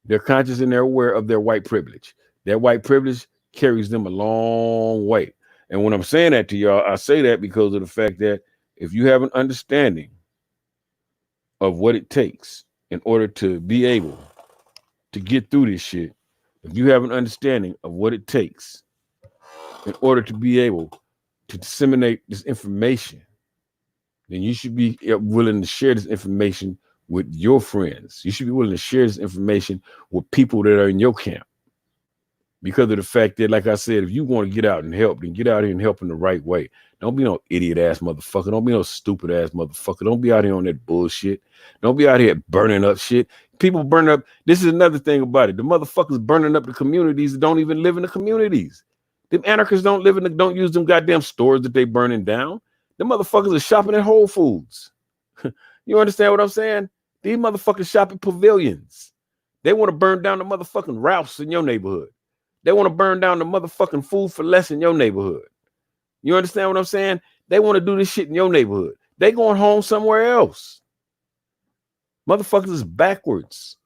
They're conscious and they're aware of their white privilege. Their white privilege carries them a long way. And when I'm saying that to y'all, I say that because of the fact that if you have an understanding of what it takes in order to be able to get through this shit, if you have an understanding of what it takes in order to be able to disseminate this information, then you should be willing to share this information with your friends. You should be willing to share this information with people that are in your camp. Because of the fact that, like I said, if you want to get out and help, then get out here and help in the right way. Don't be no idiot ass motherfucker. Don't be no stupid ass motherfucker. Don't be out here on that bullshit. Don't be out here burning up shit. People burn up. This is another thing about it. The motherfuckers burning up the communities that don't even live in the communities. Them anarchists don't use them goddamn stores that they burning down. The motherfuckers are shopping at Whole Foods. You understand what I'm saying? These motherfuckers shop at pavilions. They want to burn down the motherfucking Ralphs in your neighborhood. They want to burn down the motherfucking Food for Less in your neighborhood. You understand what I'm saying? They want to do this shit in your neighborhood. They going home somewhere else. Motherfuckers is backwards.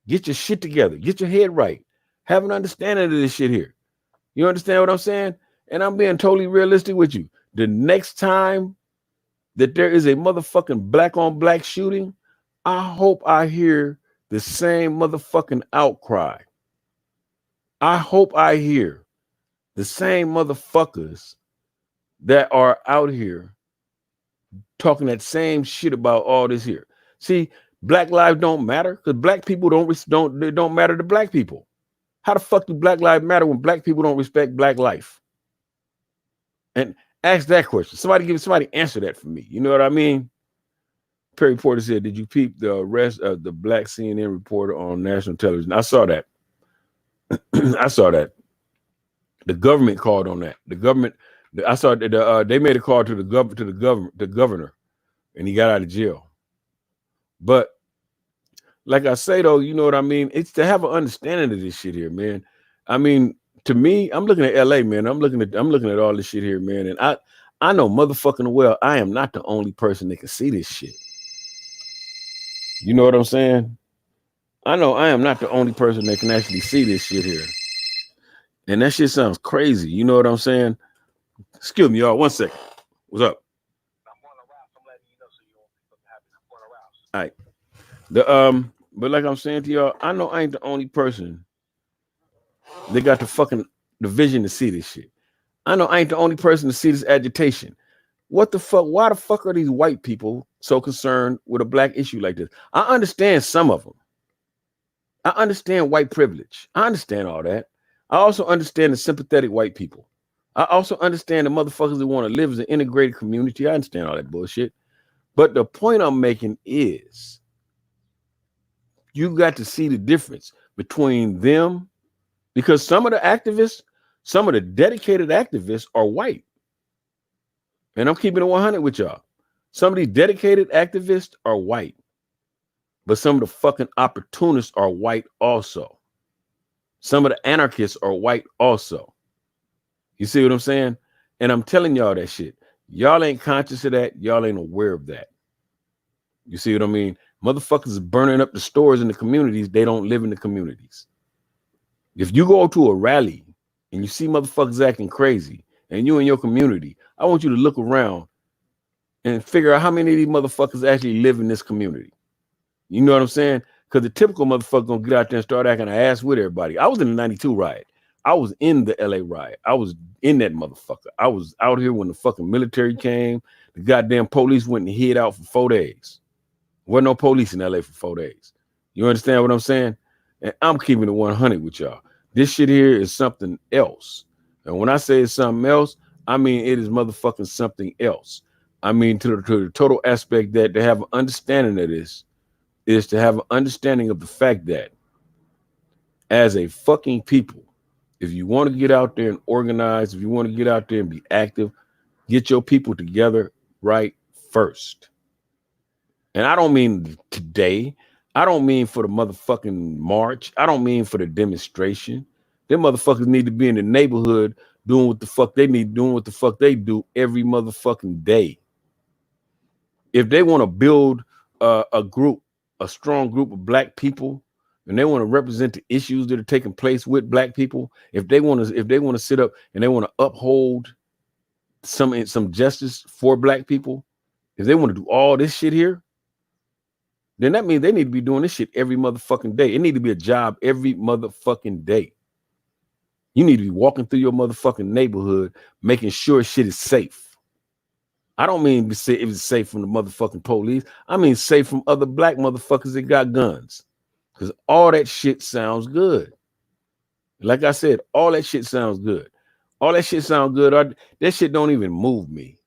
Get your shit together. Get your head right. Have an understanding of this shit here. You understand what I'm saying? And I'm being totally realistic with you. The next time that there is a motherfucking black on black shooting, I hope I hear the same motherfucking outcry. I hope I hear the same motherfuckers that are out here talking that same shit about all this here. See, black lives don't matter because black people don't matter to black people. How the fuck do black lives matter when black people don't respect black life? And ask that question. Somebody answer that for me. You know what I mean? Perry Porter said, "Did you peep the arrest of the black CNN reporter on national television?" I saw that. I saw that. The government called on that. The government. I saw that they made a call to the governor, and he got out of jail. But like I say though, you know what I mean? It's to have an understanding of this shit here, man. I mean, to me, I'm looking at LA, man. I'm looking at all this shit here, man. And I know motherfucking well I am not the only person that can see this shit. You know what I'm saying? I know I am not the only person that can actually see this shit here. And that shit sounds crazy. You know what I'm saying? Excuse me, y'all. 1 second. What's up? I'm going around. I'm letting you know so you won't be happy. I'm going around. All right. But like I'm saying to y'all, I know I ain't the only person that got the vision to see this shit. I know I ain't the only person to see this agitation. What the fuck? Why the fuck are these white people so concerned with a black issue like this? I understand some of them. I understand white privilege. I understand all that. I also understand the sympathetic white people. I also understand the motherfuckers that want to live as an integrated community. I understand all that bullshit. But the point I'm making is you got to see the difference between them, because some of the activists, some of the dedicated activists are white. And I'm keeping it 100 with y'all. Some of these dedicated activists are white, but some of the fucking opportunists are white also. Some of the anarchists are white also. You see what I'm saying? And I'm telling y'all that shit. Y'all ain't conscious of that. Y'all ain't aware of that. You see what I mean? Motherfuckers is burning up the stores in the communities. They don't live in the communities. If you go to a rally and you see motherfuckers acting crazy and you in your community, I want you to look around and figure out how many of these motherfuckers actually live in this community. You know what I'm saying? Because the typical motherfucker gonna get out there and start acting an ass with everybody. I was in the 92 riot. I was in the LA riot. I was in that motherfucker. I was out here when the fucking military came. The goddamn police went and hid out for 4 days. Wasn't no police in LA for 4 days. You understand what I'm saying? And I'm keeping it 100 with y'all. This shit here is something else. And when I say it's something else, I mean it is motherfucking something else. I mean to the total aspect that to have an understanding of this is to have an understanding of the fact that as a fucking people, if you want to get out there and organize, if you want to get out there and be active, get your people together right first. And I don't mean today. I don't mean for the motherfucking march. I don't mean for the demonstration. Them motherfuckers need to be in the neighborhood doing what the fuck they need, doing what the fuck they do every motherfucking day. If they want to build a group, a strong group of black people, and they want to represent the issues that are taking place with black people, if they want to sit up and they want to uphold some justice for black people, if they want to do all this shit here, then that means they need to be doing this shit every motherfucking day. It need to be a job every motherfucking day. You need to be walking through your motherfucking neighborhood, making sure shit is safe. I don't mean to say it was safe from the motherfucking police. I mean safe from other black motherfuckers that got guns. Because all that shit sounds good. Like I said, all that shit sounds good. All that shit sounds good. That shit don't even move me.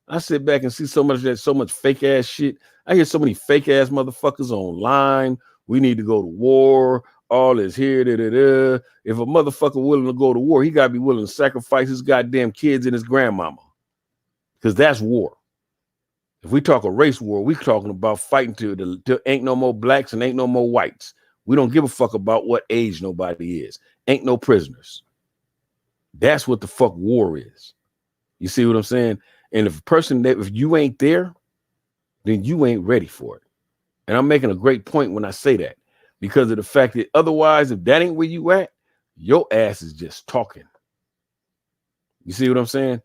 I sit back and see so much fake ass shit. I hear so many fake ass motherfuckers online. We need to go to war. All is here. Da, da, da. If a motherfucker willing to go to war, he got to be willing to sacrifice his goddamn kids and his grandmama. Because that's war. If we talk a race war, we talking about fighting till ain't no more blacks and ain't no more whites. We don't give a fuck about what age nobody is. Ain't no prisoners. That's what the fuck war is. You see what I'm saying? And if you ain't there, then you ain't ready for it. And I'm making a great point when I say that, because of the fact that otherwise, if that ain't where you at, your ass is just talking. You see what I'm saying?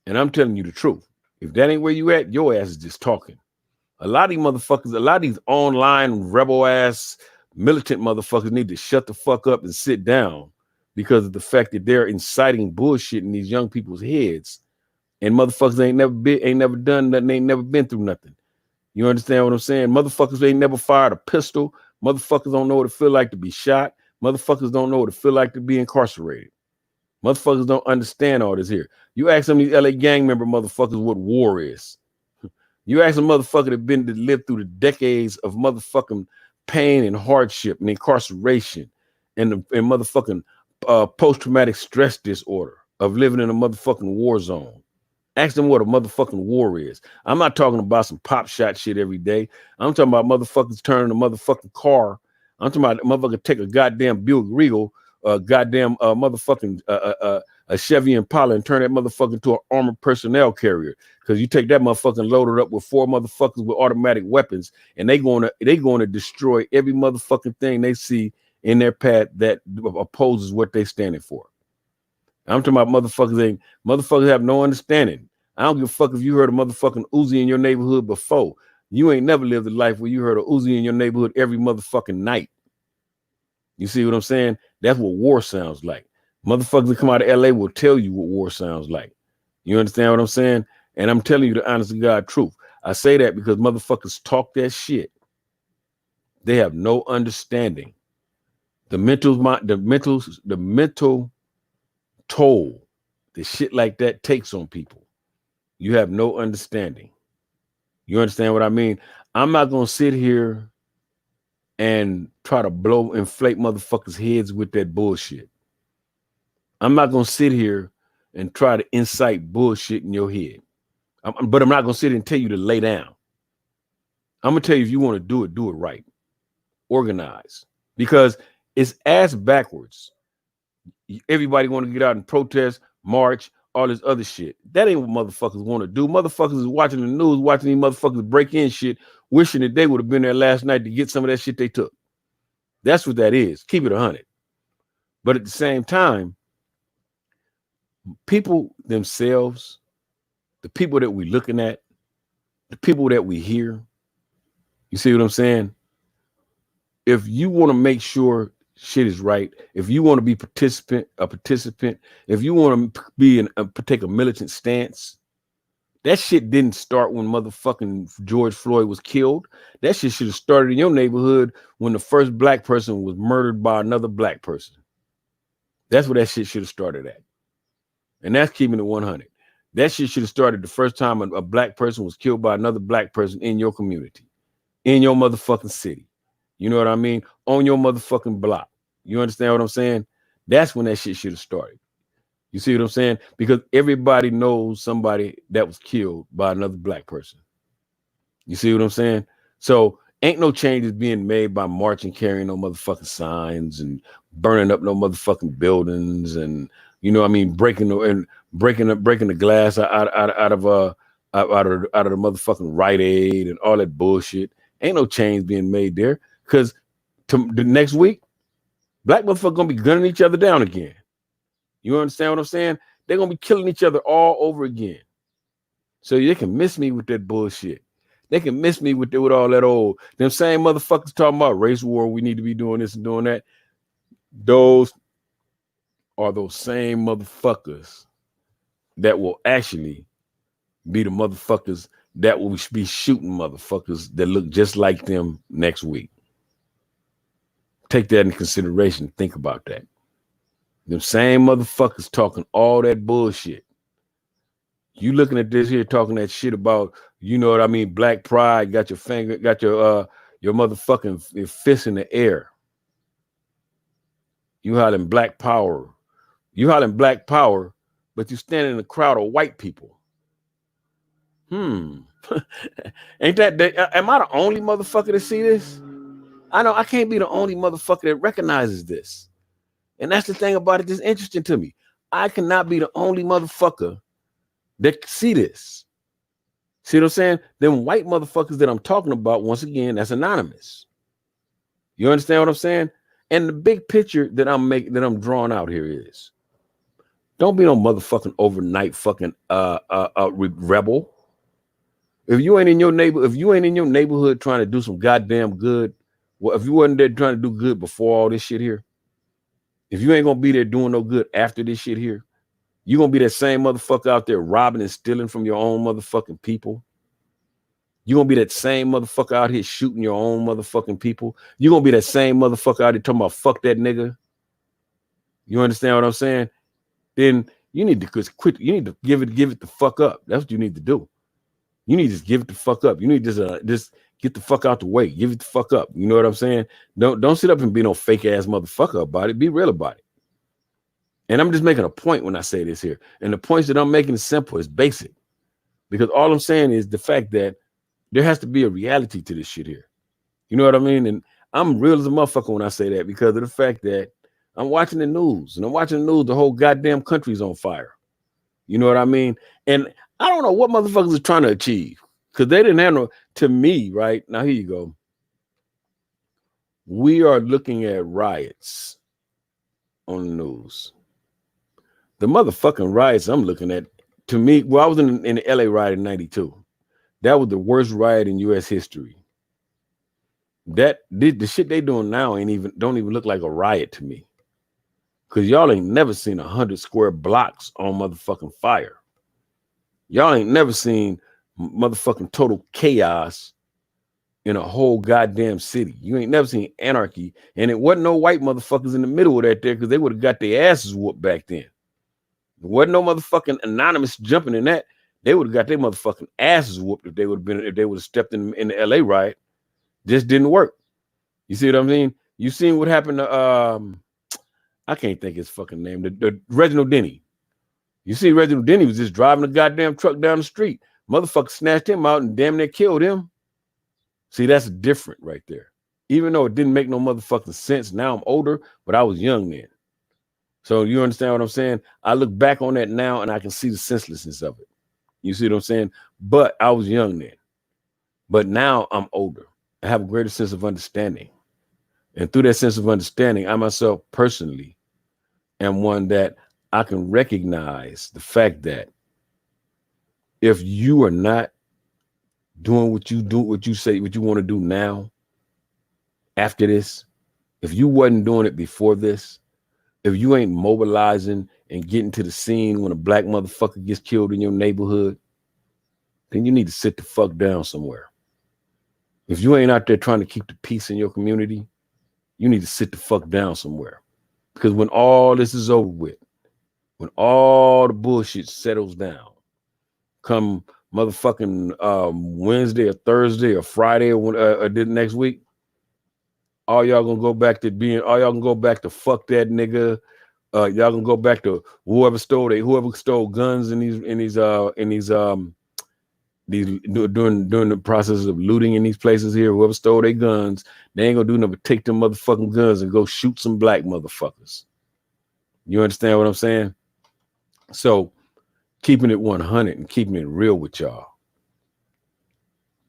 And I'm telling you the truth. If that ain't where you at, your ass is just talking. A lot of these motherfuckers, a lot of these online rebel ass militant motherfuckers need to shut the fuck up and sit down, because of the fact that they're inciting bullshit in these young people's heads. And motherfuckers ain't never done nothing, ain't never been through nothing. You understand what I'm saying? Motherfuckers ain't never fired a pistol. Motherfuckers don't know what it feel like to be shot. Motherfuckers don't know what it feel like to be incarcerated. Motherfuckers don't understand all this here. You ask some of these LA gang member motherfuckers what war is. You ask a motherfucker that lived through the decades of motherfucking pain and hardship and incarceration and motherfucking post-traumatic stress disorder of living in a motherfucking war zone. Ask them what a motherfucking war is. I'm not talking about some pop shot shit every day. I'm talking about motherfuckers turning a motherfucking car. I'm talking about motherfucker take a goddamn Buick Regal, goddamn motherfucking a Chevy Impala, and turn that motherfucker into an armored personnel carrier. Because you take that motherfucking loaded up with 4 motherfuckers with automatic weapons, and they going to destroy every motherfucking thing they see in their path that opposes what they standing for. I'm talking about motherfuckers have no understanding. I don't give a fuck if you heard a motherfucking Uzi in your neighborhood before. You ain't never lived a life where you heard a Uzi in your neighborhood every motherfucking night. You see what I'm saying? That's what war sounds like. Motherfuckers that come out of LA will tell you what war sounds like. You understand what I'm saying? And I'm telling you the honest to God truth. I say that because motherfuckers talk that shit. They have no understanding. The mental toll that shit like that takes on people. You have no understanding. You understand what I mean? I'm not gonna sit here and try to inflate motherfuckers' heads with that bullshit. I'm not gonna sit here and try to incite bullshit in your head. But I'm not gonna sit here and tell you to lay down. I'm gonna tell you, if you want to do it right. Organize. Because it's ass backwards. Everybody want to get out and protest, march, all this other shit. That ain't what motherfuckers want to do. Motherfuckers is watching the news, watching these motherfuckers break in shit, wishing that they would have been there last night to get some of that shit they took. That's what that is. Keep it 100. But at the same time, people themselves, the people that we're looking at, the people that we hear, you see what I'm saying? If you want to make sure shit is right, if you want to be a participant, if you want to take a militant stance, that shit didn't start when motherfucking George Floyd was killed. That shit should have started in your neighborhood when the first black person was murdered by another black person. That's where that shit should have started at. And that's keeping it 100. That shit should have started the first time a black person was killed by another black person in your community, in your motherfucking city. You know what I mean? On your motherfucking block. You understand what I'm saying? That's when that shit should have started. You see what I'm saying? Because everybody knows somebody that was killed by another black person. You see what I'm saying? So ain't no changes being made by marching, carrying no motherfucking signs and burning up no motherfucking buildings and, you know what I mean, breaking the glass out of the motherfucking Rite Aid and all that bullshit. Ain't no change being made there, because the next week, black motherfuckers gonna be gunning each other down again. You understand what I'm saying? They're gonna be killing each other all over again. So they can miss me with that bullshit. They can miss me with all that old, them same motherfuckers talking about race war, we need to be doing this and doing that. Those are those same motherfuckers that will actually be the motherfuckers that will be shooting motherfuckers that look just like them next week. Take that into consideration. Think about that. Them same motherfuckers talking all that bullshit. You looking at this here talking that shit about, you know what I mean, black pride, got your motherfucking fist in the air. You hollering black power. You hollering black power, but you standing in a crowd of white people. Ain't am I the only motherfucker to see this? I know I can't be the only motherfucker that recognizes this. And that's the thing about it that's interesting to me. I cannot be the only motherfucker that see this. See what I'm saying? Them white motherfuckers that I'm talking about, once again, that's anonymous. You understand what I'm saying? And the big picture that I'm drawing out here is, don't be no motherfucking overnight fucking rebel. If you ain't in your neighborhood trying to do some goddamn good, well, if you wasn't there trying to do good before all this shit here, if you ain't gonna be there doing no good after this shit here, you gonna be that same motherfucker out there robbing and stealing from your own motherfucking people. You gonna be that same motherfucker out here shooting your own motherfucking people. You gonna be that same motherfucker out here talking about fuck that nigga. You understand what I'm saying? Then you need to quit. You need to give it the fuck up. That's what you need to do. You need to just give it the fuck up. You need to just get the fuck out the way. Give it the fuck up. You know what I'm saying? Don't sit up and be no fake ass motherfucker about it. Be real about it. And I'm just making a point when I say this here. And the points that I'm making is simple. It's basic. Because all I'm saying is the fact that there has to be a reality to this shit here. You know what I mean? And I'm real as a motherfucker when I say that, because of the fact that I'm watching the news. And I'm watching the news, the whole goddamn country's on fire. You know what I mean? And I don't know what motherfuckers are trying to achieve. Because they didn't have no, to me, right? Now, here you go. We are looking at riots on the news. The motherfucking riots I'm looking at, to me, well, I was in the LA riot in 92. That was the worst riot in U.S. history. The shit they doing now don't even look like a riot to me. Because y'all ain't never seen 100 square blocks on motherfucking fire. Y'all ain't never seen motherfucking total chaos in a whole goddamn city. You ain't never seen anarchy. And it wasn't no white motherfuckers in the middle of that there, because they would have got their asses whooped back then. There wasn't no motherfucking anonymous jumping in that. They would have got their motherfucking asses whooped if they would have stepped in the LA riot. Just didn't work. You see what I mean? You seen what happened to I can't think his fucking name. The Reginald Denny. You see, Reginald Denny was just driving a goddamn truck down the street. Motherfucker snatched him out and damn near killed him. See, that's different right there. Even though it didn't make no motherfucking sense. Now I'm older, but I was young then. So you understand what I'm saying? I look back on that now and I can see the senselessness of it. You see what I'm saying? But I was young then. But now I'm older. I have a greater sense of understanding. And through that sense of understanding, I myself personally am one that I can recognize the fact that if you are not doing what you say, what you want to do now, after this, if you wasn't doing it before this, if you ain't mobilizing and getting to the scene when a black motherfucker gets killed in your neighborhood, then you need to sit the fuck down somewhere. If you ain't out there trying to keep the peace in your community, you need to sit the fuck down somewhere. Because when all this is over with, when all the bullshit settles down, come motherfucking Wednesday or Thursday or Friday or the next week, all y'all gonna go back to fuck that nigga. Y'all gonna go back to whoever stole guns during the process of looting in these places here. Whoever stole their guns, they ain't gonna do nothing but take them motherfucking guns and go shoot some black motherfuckers. You understand what I'm saying? So keeping it 100 and keeping it real with y'all,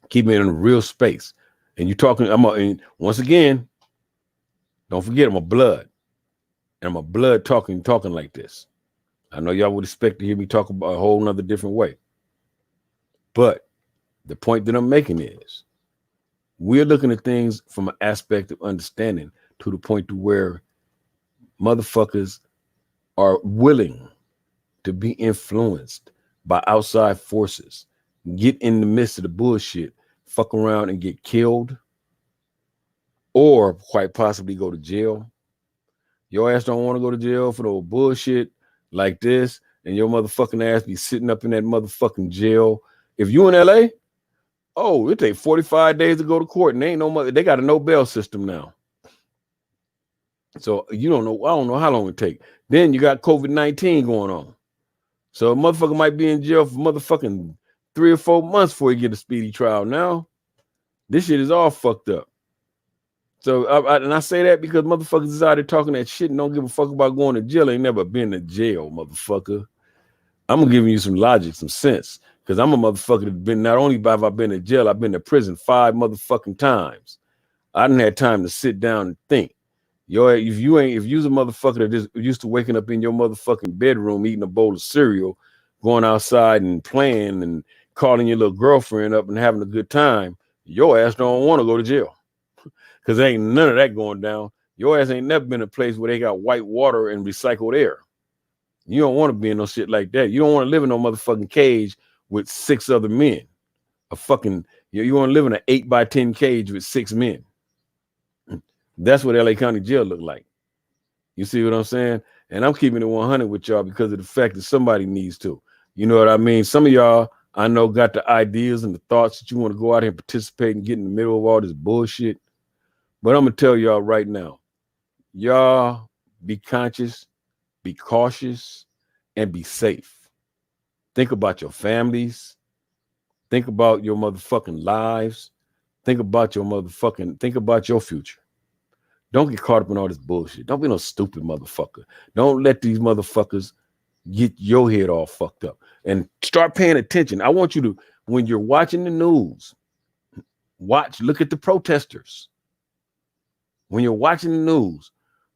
keeping it in a real space. And you talking, and once again, don't forget I'm a blood. And I'm a blood talking like this. I know y'all would expect to hear me talk about a whole nother different way. But the point that I'm making is we're looking at things from an aspect of understanding to the point to where motherfuckers are willing to be influenced by outside forces, get in the midst of the bullshit, fuck around and get killed, or quite possibly go to jail. Your ass don't want to go to jail for the bullshit like this, and your motherfucking ass be sitting up in that motherfucking jail. If you in LA, oh, it take 45 days to go to court, and they got a no bail system now. So you don't know, I don't know how long it take. Then you got COVID-19 going on. So a motherfucker might be in jail for motherfucking 3 or 4 months before he get a speedy trial. Now, this shit is all fucked up. So I say that because motherfuckers is out there talking that shit and don't give a fuck about going to jail. Ain't never been to jail, motherfucker. I'm gonna give you some logic, some sense. Because I'm a motherfucker that been, not only have I been in jail, I've been to prison 5 motherfucking times. I didn't have time to sit down and think. If you's a motherfucker that is used to waking up in your motherfucking bedroom, eating a bowl of cereal, going outside and playing and calling your little girlfriend up and having a good time, your ass don't want to go to jail. Because ain't none of that going down. Your ass ain't never been a place where they got white water and recycled air. You don't want to be in no shit like that. You don't want to live in no motherfucking cage with 6 other men. You want to live in an 8x10 cage with 6 men. That's what LA County Jail look like. You see what I'm saying? And I'm keeping it 100 with y'all because of the fact that somebody needs to. You know what I mean? Some of y'all, I know, got the ideas and the thoughts that you want to go out here and participate and get in the middle of all this bullshit. But I'm going to tell y'all right now, y'all be conscious, be cautious, and be safe. Think about your families. Think about your motherfucking lives. Think about your future. Don't get caught up in all this bullshit. Don't be no stupid motherfucker. Don't let these motherfuckers get your head all fucked up. And start paying attention. I want you to, when you're watching the news, look at the protesters. When you're watching the news,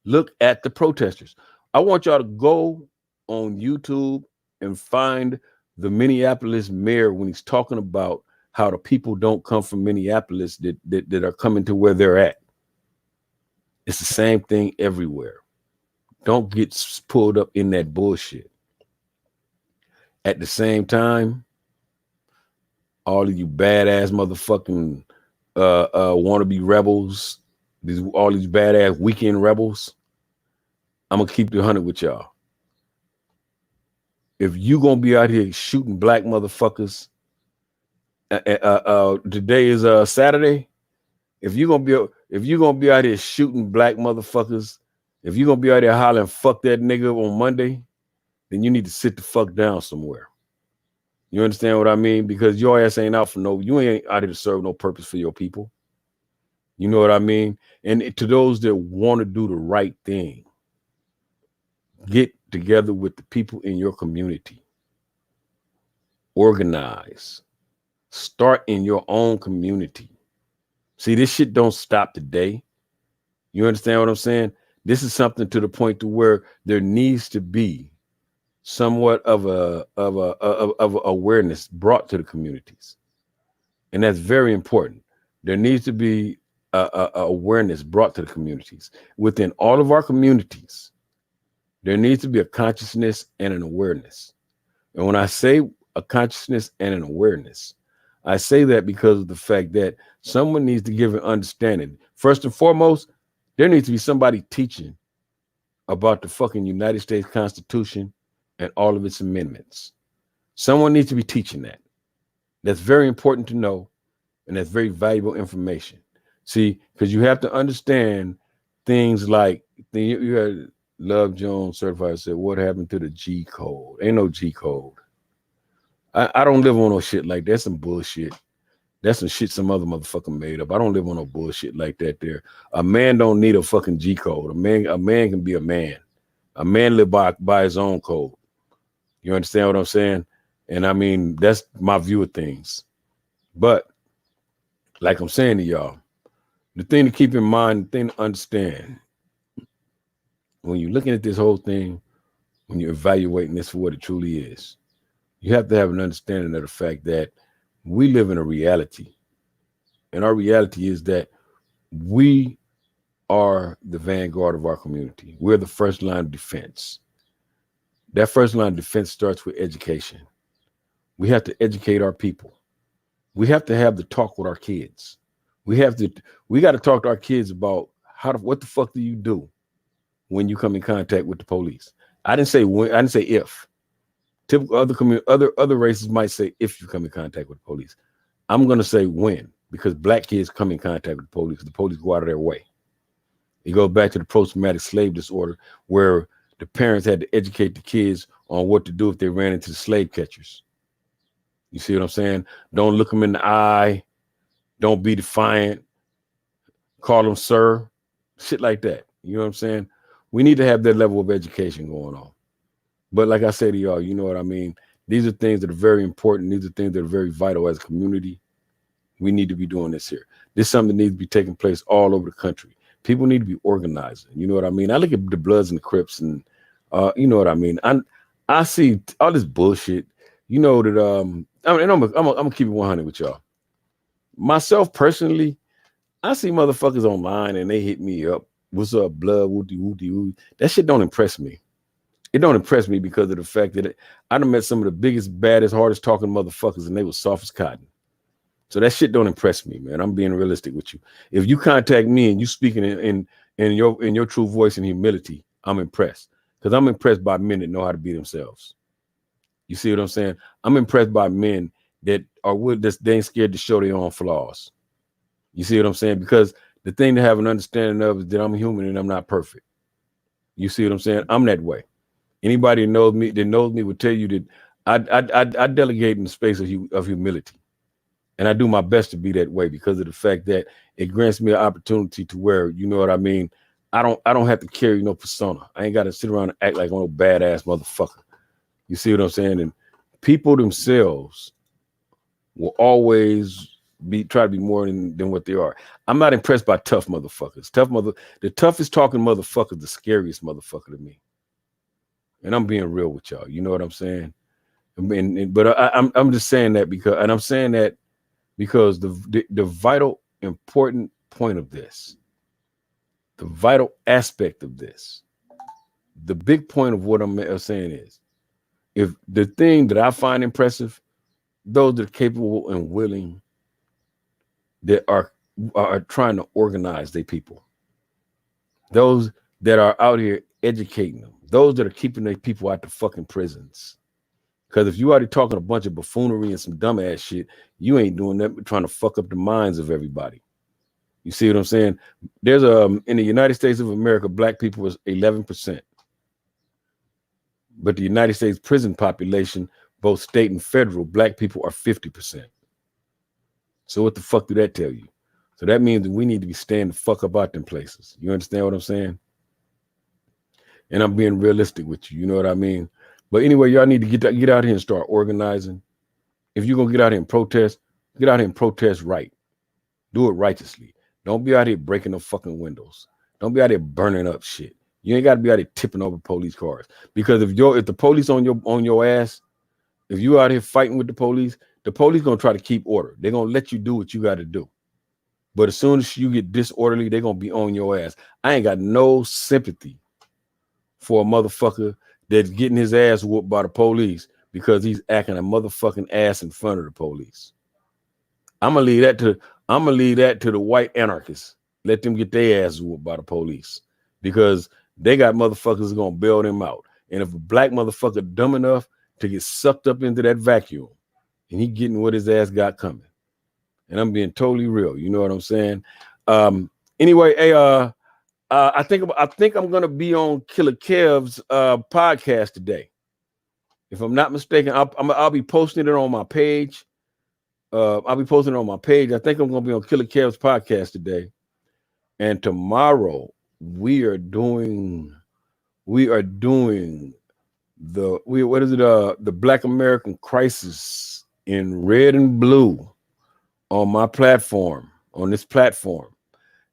look at the protesters. I want y'all to go on YouTube and find the Minneapolis mayor when he's talking about how the people don't come from Minneapolis that are coming to where they're at. It's the same thing everywhere. Don't get pulled up in that bullshit. At the same time, all of you badass motherfucking wannabe rebels, all these badass weekend rebels, I'm gonna keep the 100 with y'all. If you gonna be out here shooting black motherfuckers, today is Saturday. If you're gonna be out here shooting black motherfuckers, if you're gonna be out there hollering fuck that nigga on Monday, then you need to sit the fuck down somewhere. You understand what I mean? Because your ass ain't out for you ain't out here to serve no purpose for your people. You know what I mean? And to those that want to do the right thing, get together with the people in your community. Organize. Start in your own community. See, this shit don't stop today. You understand what I'm saying? This is something to the point to where there needs to be somewhat of awareness brought to the communities, and that's very important. There needs to be a awareness brought to the communities. Within all of our communities, there needs to be a consciousness and an awareness. And when I say a consciousness and an awareness, I say that because of the fact that someone needs to give an understanding. First and foremost, there needs to be somebody teaching about the fucking United States Constitution and all of its amendments. Someone needs to be teaching that. That's very important to know, and that's very valuable information. See, because you have to understand things like, you had Love Jones certified said, what happened to the G code? Ain't no G code. I don't live on no shit like that. That's some bullshit. That's some shit some other motherfucker made up. I don't live on no bullshit like that there. A man don't need a fucking G code. A man can be a man. A man live by his own code. You understand what I'm saying? And I mean, that's my view of things. But like I'm saying to y'all, the thing to keep in mind, the thing to understand, when you're looking at this whole thing, when you're evaluating this for what it truly is, you have to have an understanding of the fact that we live in a reality. And our reality is that we are the vanguard of our community. We're the first line of defense. That first line of defense starts with education. We have to educate our people. We have to have the talk with our kids. We got to talk to our kids about what the fuck do you do when you come in contact with the police? I didn't say when, I didn't say if. Typical other races might say if you come in contact with the police. I'm going to say when, because black kids come in contact with the police go out of their way. It goes back to the post-traumatic slave disorder, where the parents had to educate the kids on what to do if they ran into the slave catchers. You see what I'm saying? Don't look them in the eye. Don't be defiant. Call them sir. Shit like that. You know what I'm saying? We need to have that level of education going on. But like I say to y'all, you know what I mean? These are things that are very important. These are things that are very vital as a community. We need to be doing this here. This is something that needs to be taking place all over the country. People need to be organizing. You know what I mean? I look at the Bloods and the Crips, and you know what I mean. I see all this bullshit. You know that I'm gonna keep it 100 with y'all. Myself personally, I see motherfuckers online and they hit me up. What's up, blood? Woody, woody, woody. That shit don't impress me. It don't impress me because of the fact that I done met some of the biggest, baddest, hardest talking motherfuckers, and they was soft as cotton. So that shit don't impress me, man. I'm being realistic with you. If you contact me and you speaking in your true voice and humility, I'm impressed. Because I'm impressed by men that know how to be themselves. You see what I'm saying? I'm impressed by men that they ain't scared to show their own flaws. You see what I'm saying? Because the thing to have an understanding of is that I'm human and I'm not perfect. You see what I'm saying? I'm that way. Anybody that knows me would tell you that I delegate in the space of humility. And I do my best to be that way because of the fact that it grants me an opportunity to where, you know what I mean? I don't have to carry no persona. I ain't got to sit around and act like I'm a badass motherfucker. You see what I'm saying? And people themselves will always try to be more than what they are. I'm not impressed by tough motherfuckers. The toughest talking motherfucker, the scariest motherfucker to me. And I'm being real with y'all. You know what I'm saying? But I'm just saying that I'm saying that because the vital important point of this, the vital aspect of this, the big point of what I'm saying is, if the thing that I find impressive, those that are capable and willing, that are trying to organize their people, those that are out here educating them, those that are keeping their people out the fucking prisons. Because if you already talking a bunch of buffoonery and some dumbass shit, you ain't doing that but trying to fuck up the minds of everybody. You see what I'm saying? There's in the United States of America, black people is 11%. But the United States prison population, both state and federal, black people are 50%. So what the fuck do that tell you? So that means that we need to be staying the fuck up out them places. You understand what I'm saying? And I'm being realistic with you. You know what I mean? But anyway, y'all need to get out here and start organizing. If you're going to get out here and protest, get out here and protest right. Do it righteously. Don't be out here breaking the fucking windows. Don't be out here burning up shit. You ain't got to be out here tipping over police cars. Because if the police on your ass, if you out here fighting with the police going to try to keep order. They're going to let you do what you got to do. But as soon as you get disorderly, they're going to be on your ass. I ain't got no sympathy for a motherfucker that's getting his ass whooped by the police because he's acting a motherfucking ass in front of the police. I'm gonna leave that to the white anarchists. Let them get their ass whooped by the police because they got motherfuckers gonna bail them out. And if a black motherfucker dumb enough to get sucked up into that vacuum, and he getting what his ass got coming. And I'm being totally real. You know what I'm saying? Anyway, hey, I think I'm gonna be on Killer Kev's podcast today. If I'm not mistaken, I'll be posting it on my page. I'll be posting it on my page. I think I'm gonna be on Killer Kev's podcast today. And tomorrow we are doing the Black American Crisis in Red and Blue on my platform, on this platform.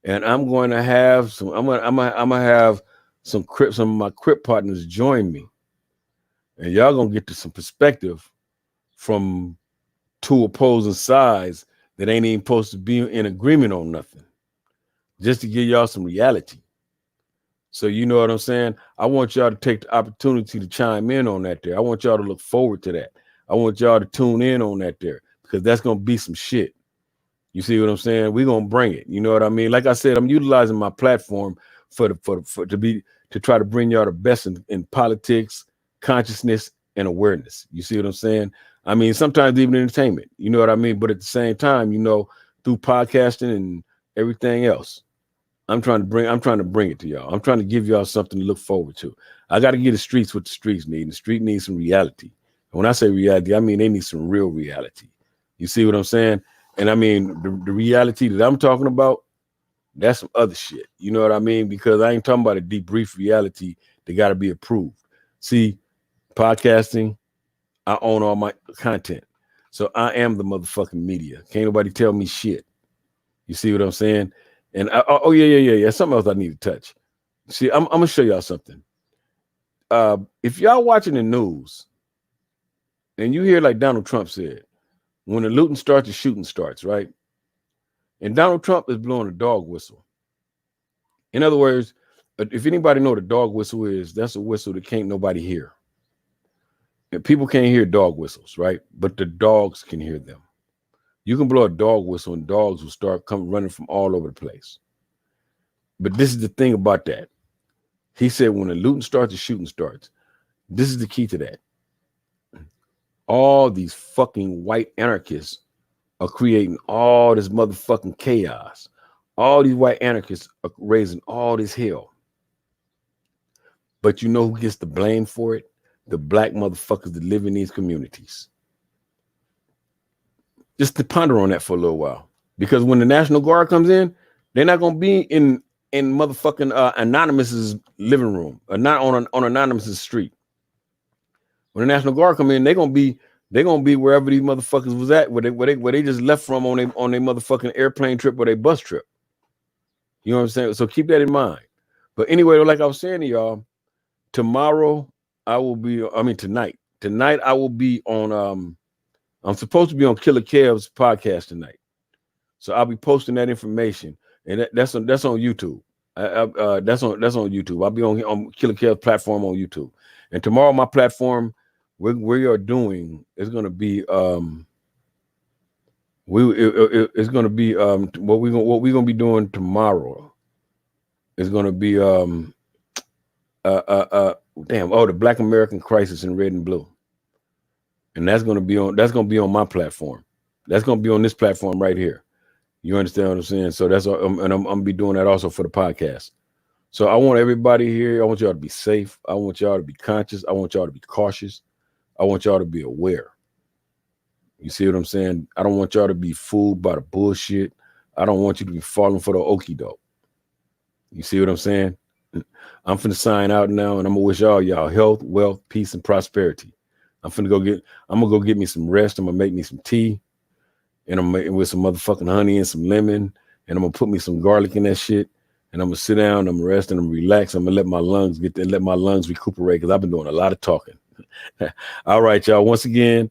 And I'm going to have some of my Crip partners join me. And y'all gonna get to some perspective from two opposing sides that ain't even supposed to be in agreement on nothing. Just to give y'all some reality. So you know what I'm saying? I want y'all to take the opportunity to chime in on that there. I want y'all to look forward to that. I want y'all to tune in on that there because that's gonna be some shit. You see what I'm saying? We're gonna bring it. You know what I mean? Like I said, I'm utilizing my platform to try to bring y'all the best in politics, consciousness, and awareness. You see what I'm saying? I mean, sometimes even entertainment. You know what I mean? But at the same time, you know, through podcasting and everything else, I'm trying to bring it to y'all. I'm trying to give y'all something to look forward to. I got to get the streets what the streets need. The street needs some reality. And when I say reality, I mean they need some real reality. You see what I'm saying? And I mean, the reality that I'm talking about, that's some other shit. You know what I mean? Because I ain't talking about a deep brief reality that got to be approved. See, podcasting, I own all my content. So I am the motherfucking media. Can't nobody tell me shit. You see what I'm saying? And oh yeah. Something else I need to touch. See, I'm gonna show y'all something. If y'all watching the news and you hear like Donald Trump said, when the looting starts, the shooting starts, right? And Donald Trump is blowing a dog whistle. In other words, if anybody know what a dog whistle is, that's a whistle that can't nobody hear. And people can't hear dog whistles, right? But the dogs can hear them. You can blow a dog whistle and dogs will start coming running from all over the place. But this is the thing about that. He said when the looting starts, the shooting starts. This is the key to that. All these fucking white anarchists are creating all this motherfucking chaos. All these white anarchists are raising all this hell. But you know who gets the blame for it? The black motherfuckers that live in these communities. Just to ponder on that for a little while. Because when the National Guard comes in, they're not going to be in motherfucking Anonymous's living room, or not on Anonymous's street. When the National Guard come in, they're gonna be wherever these motherfuckers was at, where they just left from on their motherfucking airplane trip or their bus trip. You know what I'm saying? So keep that in mind. But anyway, like I was saying to y'all, tomorrow tonight I will be on I'm supposed to be on Killer Kev's podcast tonight. So I'll be posting that information, and that's on YouTube. That's on YouTube. I'll be on Killer Kev's platform on YouTube. And tomorrow my platform we are doing is going to be it's going to be what we're going to be doing tomorrow is going to be the Black American Crisis in Red and Blue. And that's going to be on my platform. That's going to be on this platform right here. You understand what I'm saying? So that's and I'm going to be doing that also for the podcast. So I want everybody here. I want y'all to be safe. I want y'all to be conscious. I want y'all to be cautious. I want y'all to be aware. You see what I'm saying? I don't want y'all to be fooled by the bullshit. I don't want you to be falling for the okie doke. You see what I'm saying? I'm finna sign out now, and I'm gonna wish all y'all health, wealth, peace, and prosperity. I'm gonna go get me some rest. I'm gonna make me some tea, and I'm making with some motherfucking honey and some lemon, and I'm gonna put me some garlic in that shit. And I'm gonna sit down, I'm gonna rest, and I'm gonna relax. I'm gonna let my lungs recuperate because I've been doing a lot of talking. All right, y'all. Once again,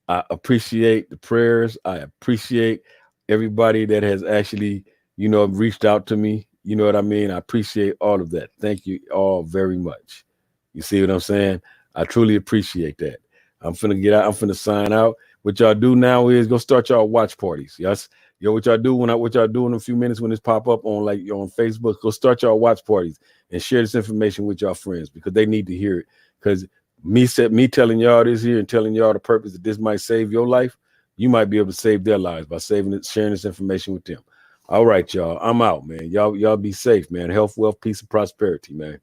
I appreciate the prayers. I appreciate everybody that has actually, reached out to me. You know what I mean? I appreciate all of that. Thank you all very much. You see what I'm saying? I truly appreciate that. I'm finna get out. I'm finna sign out. What y'all do now is go start y'all watch parties. Yes. What y'all do what y'all do in a few minutes when this pop up on on Facebook, go start y'all watch parties and share this information with y'all friends because they need to hear it. Because me telling y'all this here and telling y'all the purpose that this might save your life, you might be able to save their lives by sharing this information with them. All right, y'all. I'm out, man. Y'all be safe, man. Health, wealth, peace, and prosperity, man.